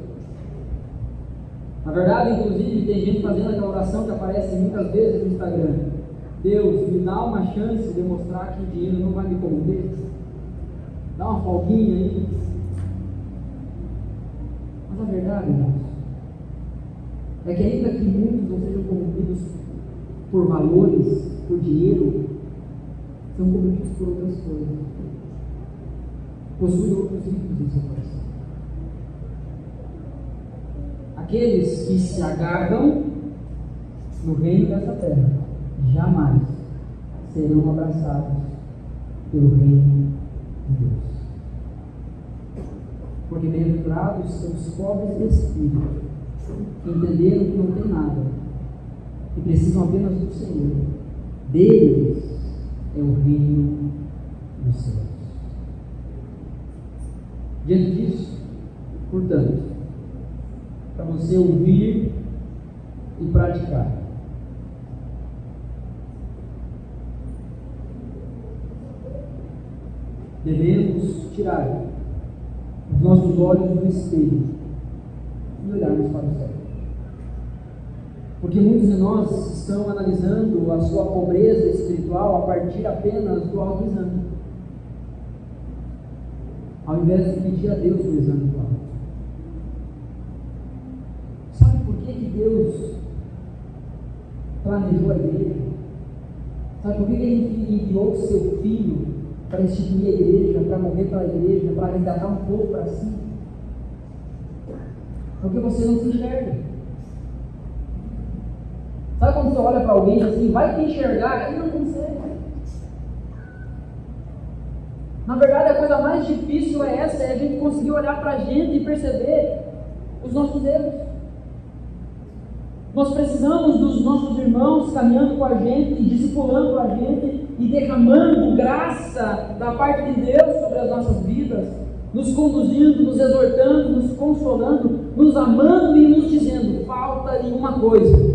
Na verdade, inclusive, tem gente fazendo aquela oração que aparece muitas vezes no Instagram: Deus, me dá uma chance de mostrar que o dinheiro não vai me corromper. Dá uma folguinha aí. Mas a verdade, irmãos, é que ainda que muitos não sejam corrompidos por valores, por dinheiro, são corrompidos por outras coisas. Possuem outros ídolos em seu coração. Aqueles que se agarram no reino dessa terra jamais serão abraçados pelo reino de Deus. Porque bem-aventurados são os pobres de espírito, que entenderam que não tem nada e precisam apenas do Senhor. Deles é o reino dos céus. Diante disso, portanto, para você ouvir e praticar, devemos tirar os nossos olhos do espelho e olharmos para o céu. Porque muitos de nós estão analisando a sua pobreza espiritual a partir apenas do autoexame, ao invés de pedir a Deus o exame do alto. Sabe por que Deus planejou a igreja? Sabe por que Ele enviou o seu Filho para instituir a igreja, para morrer pela igreja, para resgatar um povo para si? Porque você não se enxerga. Sabe quando você olha para alguém assim, vai te enxergar, ele não consegue. Na verdade, a coisa mais difícil é essa, é a gente conseguir olhar para a gente e perceber os nossos erros. Nós precisamos dos nossos irmãos caminhando com a gente, discipulando a gente e derramando graça da parte de Deus sobre as nossas vidas, nos conduzindo, nos exortando, nos consolando, nos amando e nos dizendo: falta-lhe uma coisa.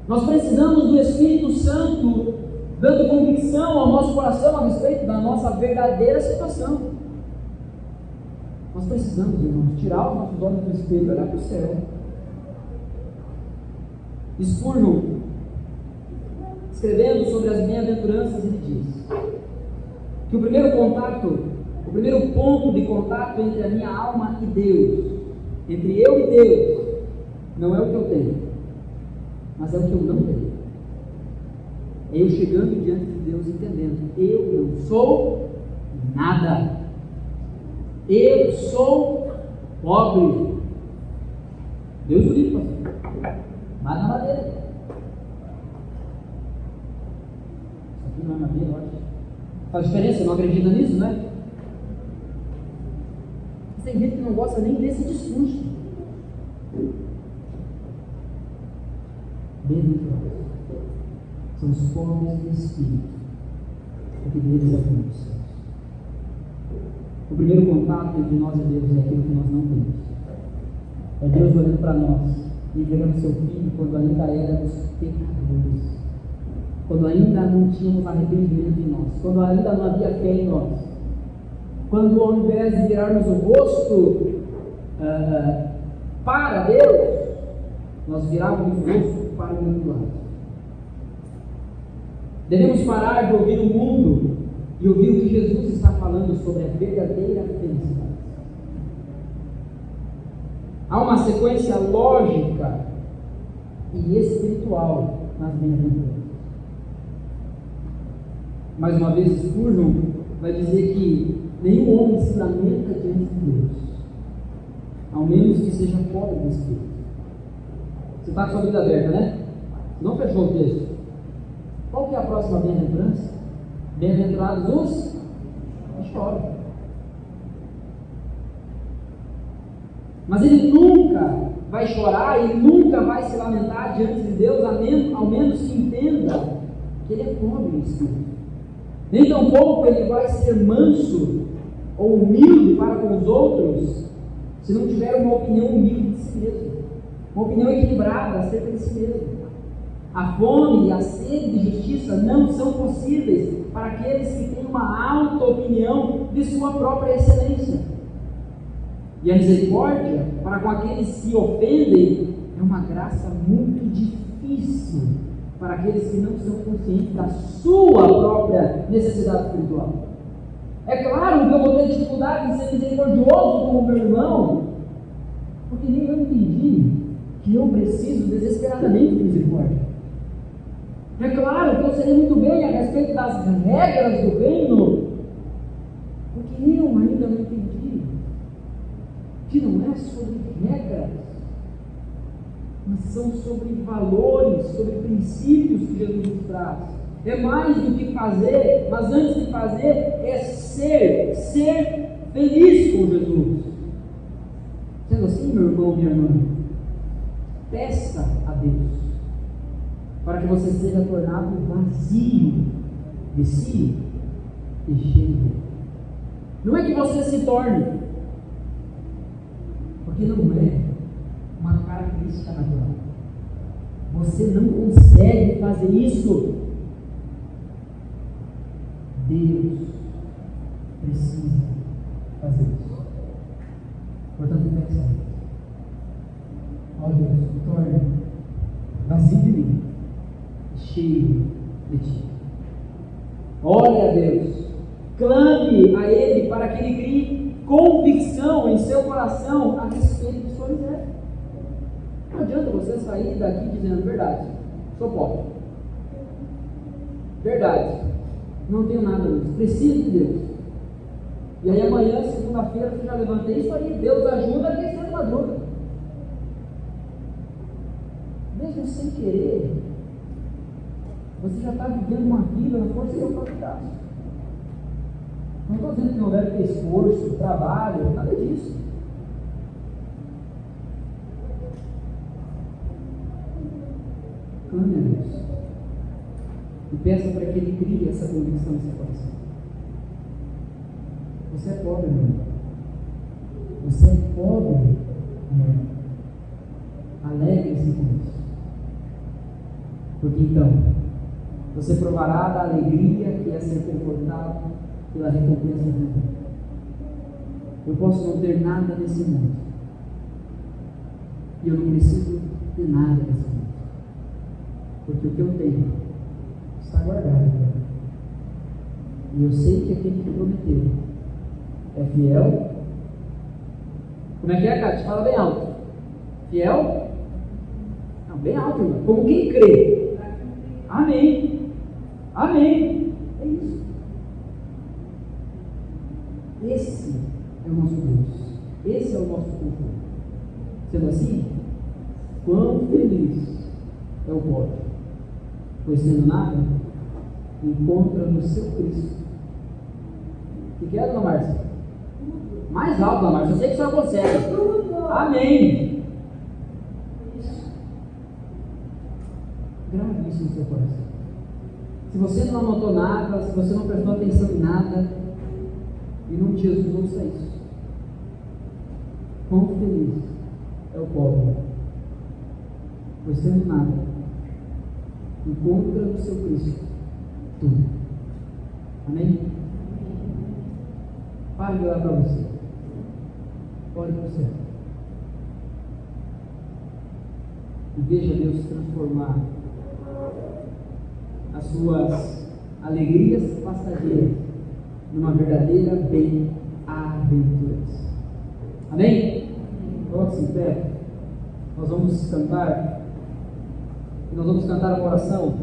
Nós precisamos do Espírito Santo dando convicção ao nosso coração a respeito da nossa verdadeira situação. Nós precisamos, irmãos, tirar os nossos olhos do espelho e olhar para o céu. Spurgeon, escrevendo sobre as bem-aventuranças, ele diz que o primeiro ponto de contato entre a minha alma e Deus, entre eu e Deus, não é o que eu tenho, mas é o que eu não tenho. É eu chegando diante de Deus entendendo: eu não sou nada, eu sou pobre. Deus o livre, pastor, mas na madeira. Isso aqui não é madeira, eu acho. Faz diferença, não acredita nisso, né? Mas tem gente que não gosta nem desse discurso. Bem-aventurados são os pobres de espírito, porque deles é o reino dos céus. O primeiro contato entre nós e Deus é aquilo que nós não temos. É Deus olhando para nós e entregando seu Filho quando ainda éramos pecadores, quando ainda não tínhamos arrependimento em nós, quando ainda não havia fé em nós, quando ao invés de virarmos o rosto para Deus, nós virávamos o rosto para o mundo lado. Devemos parar de ouvir o mundo e ouvir o que Jesus está falando sobre a verdadeira felicidade. Há uma sequência lógica e espiritual nas bem-aventuranças. Mais uma vez, Spurgeon vai dizer que nenhum homem se lamenta diante de Deus, ao menos que seja pobre de espírito. Você está com sua vida aberta, né? Não fechou o texto. Qual que é a próxima bem-aventurança? Bem-aventurados os que choram. Mas ele nunca vai chorar, ele nunca vai se lamentar diante de Deus, ao menos que entenda que ele é pobre em espírito. Nem tampouco ele vai ser manso ou humilde para com os outros, se não tiver uma opinião humilde de si mesmo, uma opinião equilibrada acerca de si mesmo. A fome e a sede de justiça não são possíveis para aqueles que têm uma alta opinião de sua própria excelência. E a misericórdia, para com aqueles que ofendem, é uma graça muito difícil para aqueles que não são conscientes da sua própria necessidade espiritual. É claro que eu vou ter dificuldade em ser misericordioso com o meu irmão, porque nem eu entendi que eu preciso desesperadamente de misericórdia. É claro que eu sei muito bem a respeito das regras do reino, porque eu ainda não entendi que não é sobre regras, mas são sobre valores, sobre princípios que Jesus nos traz. É mais do que fazer, mas antes de fazer, é ser feliz com Jesus. Sendo assim, meu irmão, minha irmã, peça a Deus para que você seja tornado vazio de si e cheio dele. Não é que você se torne, porque não é uma característica natural. Você não consegue fazer isso. Deus precisa fazer isso. Portanto, peça a Deus. Ó Deus, me torne vazio de mim, cheio de ti. Ore a Deus, clame a Ele para que Ele crie convicção em seu coração a respeito de sua miséria. Não adianta você sair daqui dizendo verdade, sou pobre, verdade, não tenho nada disso, preciso de Deus. E aí amanhã, segunda-feira, você já levanta isso aí, Deus ajuda quem está de madruga. Mesmo sem querer, você já está vivendo uma vida na força do seu próprio braço. Não estou dizendo que não deve ter esforço, trabalho, nada disso. Clame a Deus e peça para que Ele crie essa convicção no seu coração. Você é pobre, meu irmão. Você é pobre, meu irmão. Alegre-se com isso. Porque então, você provará da alegria que é ser confortado pela recompensa divina. Eu posso não ter nada nesse mundo. E eu não preciso de nada nesse mundo. Porque o que eu tenho está guardado. E eu sei que aquele que prometeu é fiel. Como é, Cátia? Fala bem alto. Fiel? Não, bem alto, irmão. Como quem crê. Amém. Amém. É isso. Esse é o nosso Deus. Esse é o nosso conforto. Sendo assim, quão feliz é o pobre, pois tendo nada, encontra no seu Cristo. O que é, dona Márcia? Mais alto, dona Márcia. Eu sei que a senhora consegue. Amém. Grave isso no seu coração. Se você não anotou nada, se você não prestou atenção em nada, em nome de Jesus, ouça isso. Quão feliz é o pobre, pois tendo nada, encontra no seu Cristo tudo. Amém? Pare de olhar para você. Olhe para o céu. E veja Deus transformar as suas alegrias passageiras numa verdadeira bem-aventurança. Amém? Coloque-se em pé. Nós vamos cantar. E nós vamos cantar uma oração.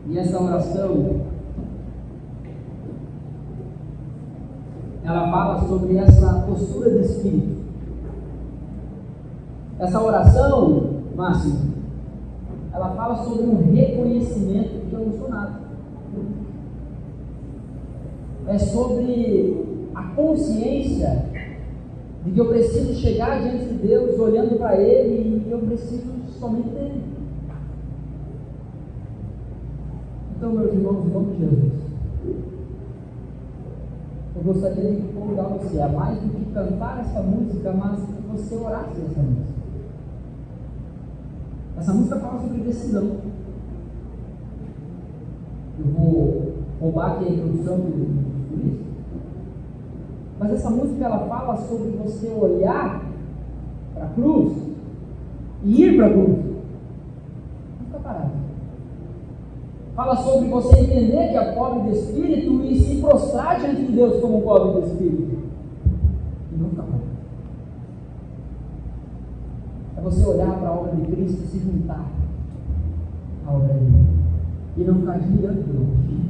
E essa oração, ela fala sobre essa postura de espírito. Essa oração, Márcio, ela fala sobre um reconhecimento de que eu não sou nada. É sobre a consciência de que eu preciso chegar diante de Deus olhando para Ele e eu preciso somente dEle. Então, meus irmãos, em nome de Jesus, eu gostaria de convidar você a mais do que cantar essa música, mas que você orasse essa música. Essa música fala sobre decisão. Eu vou roubar aqui a introdução do isso. Mas essa música ela fala sobre você olhar para a cruz e ir para a cruz. Não fica parado. Fala sobre você entender que é pobre de espírito e se prostrar diante de Deus como pobre de espírito. E não fica parado. É você olhar para a obra de Cristo e se juntar à obra dele. E não ficar admirando de longe.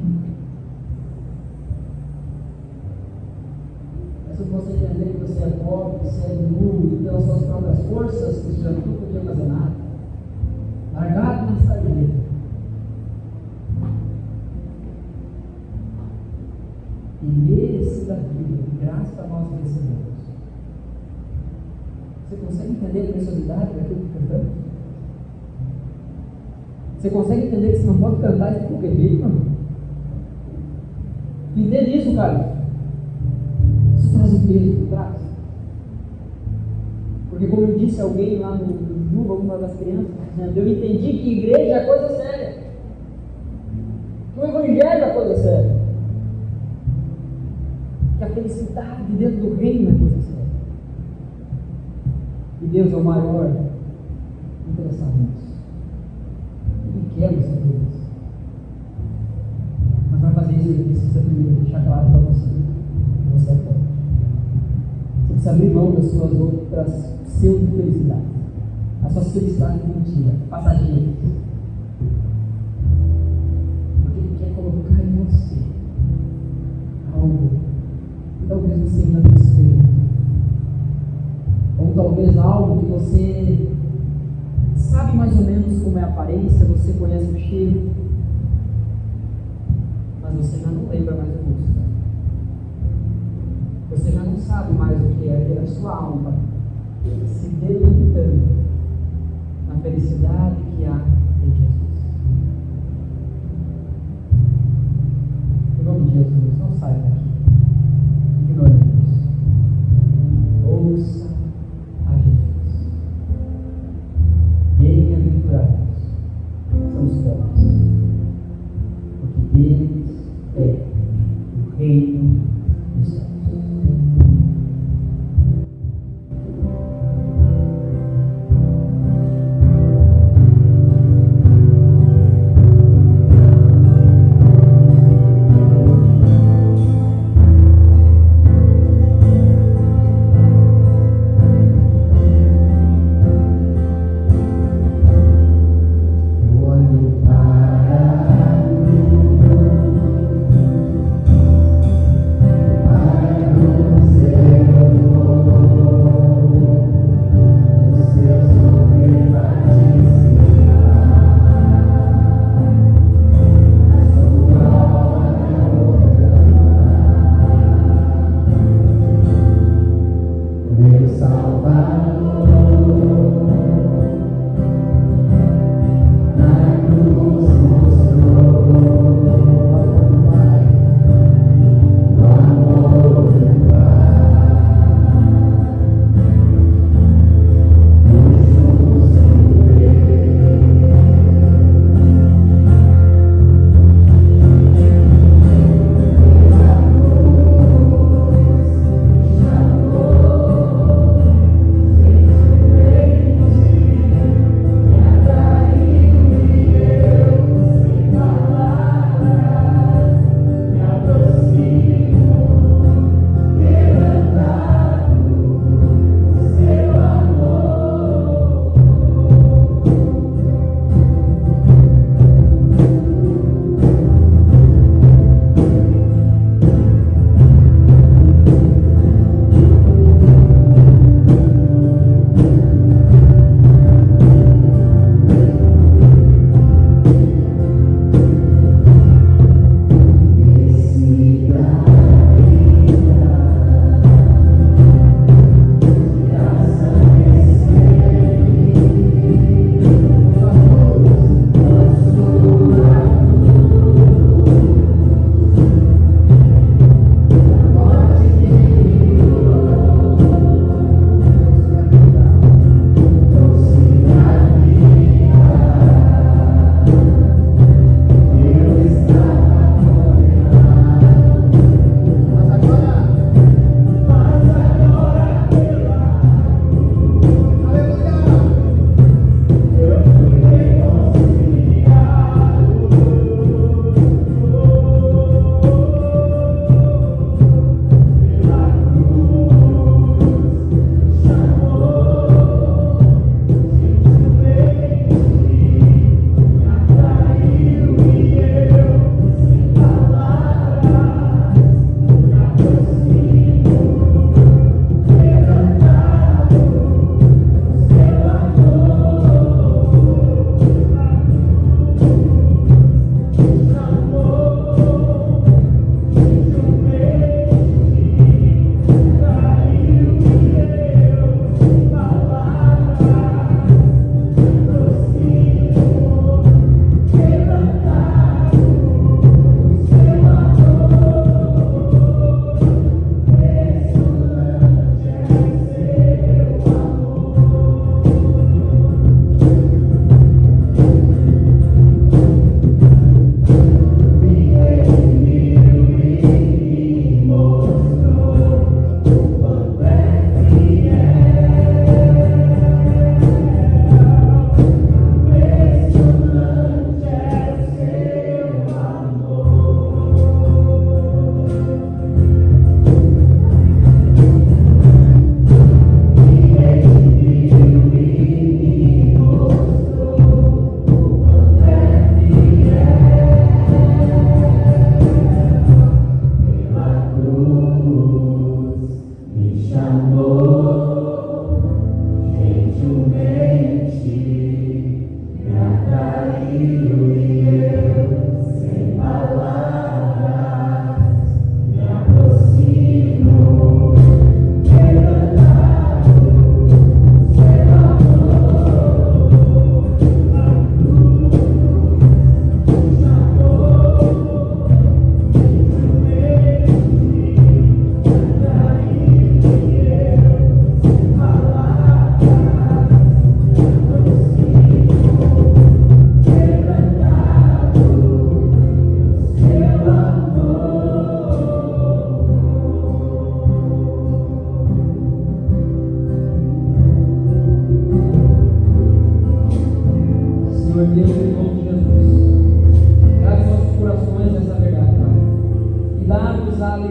É sobre você entender que você é pobre, que você é nu e pelas suas próprias forças, que já não podia fazer nada. Largado na sarjeta. E merecidamente, graça nós recebemos. Você consegue entender a preciosidade daquilo que cantamos? Você consegue entender que você não pode cantar isso de qualquer jeito, mano? Entende isso, cara? Isso traz um peso por trás. Porque como eu disse alguém lá no Juba, uma das crianças, dizendo, eu entendi que igreja é coisa séria. Que o evangelho é coisa séria. Que a felicidade dentro do reino é coisa séria. E Deus é o maior interessado nisso. Ele quer você fazer isso. Mas para fazer isso, ele precisa primeiro deixar claro para você que você é pobre. Você precisa abrir mão das suas outras pseudo-felicidades. As suas felicidades de mentira, passageiras. Porque ele quer colocar em você algo que talvez você ainda não espere. Ou talvez algo que você sabe mais ou menos como é a aparência, você conhece o cheiro, mas você já não lembra mais o gosto. Você já não sabe mais o que é ter a sua alma se deleitando na felicidade que há em Jesus. Em nome de Jesus, não saia daqui ignorando isso. Ouça a Jesus. Bem-aventurados são os pobres, porque deles é o reino dos céus.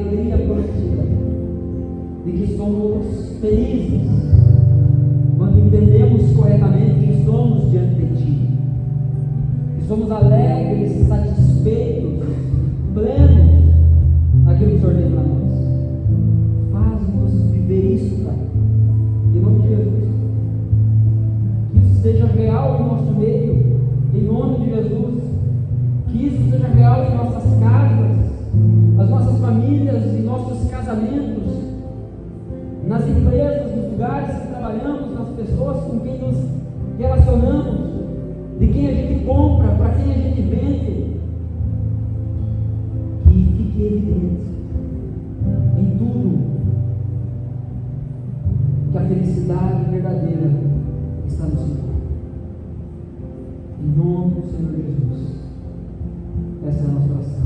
alegria prometida, de que somos felizes quando entendemos corretamente quem somos diante de Ti, que somos alegres, satisfeitos, plenos naquilo que o Senhor tem para nós. Faz-nos viver isso, Pai, em nome de Jesus. Que isso seja real em nosso meio, em nome de Jesus. Que isso seja real em nossas casas, as nossas famílias, em nossos casamentos, nas empresas, nos lugares que trabalhamos, nas pessoas com quem nos relacionamos, de quem a gente compra, para quem a gente vende. Que fique evidente em tudo que a felicidade verdadeira está no Senhor. Em nome do Senhor Jesus. Essa é a nossa oração.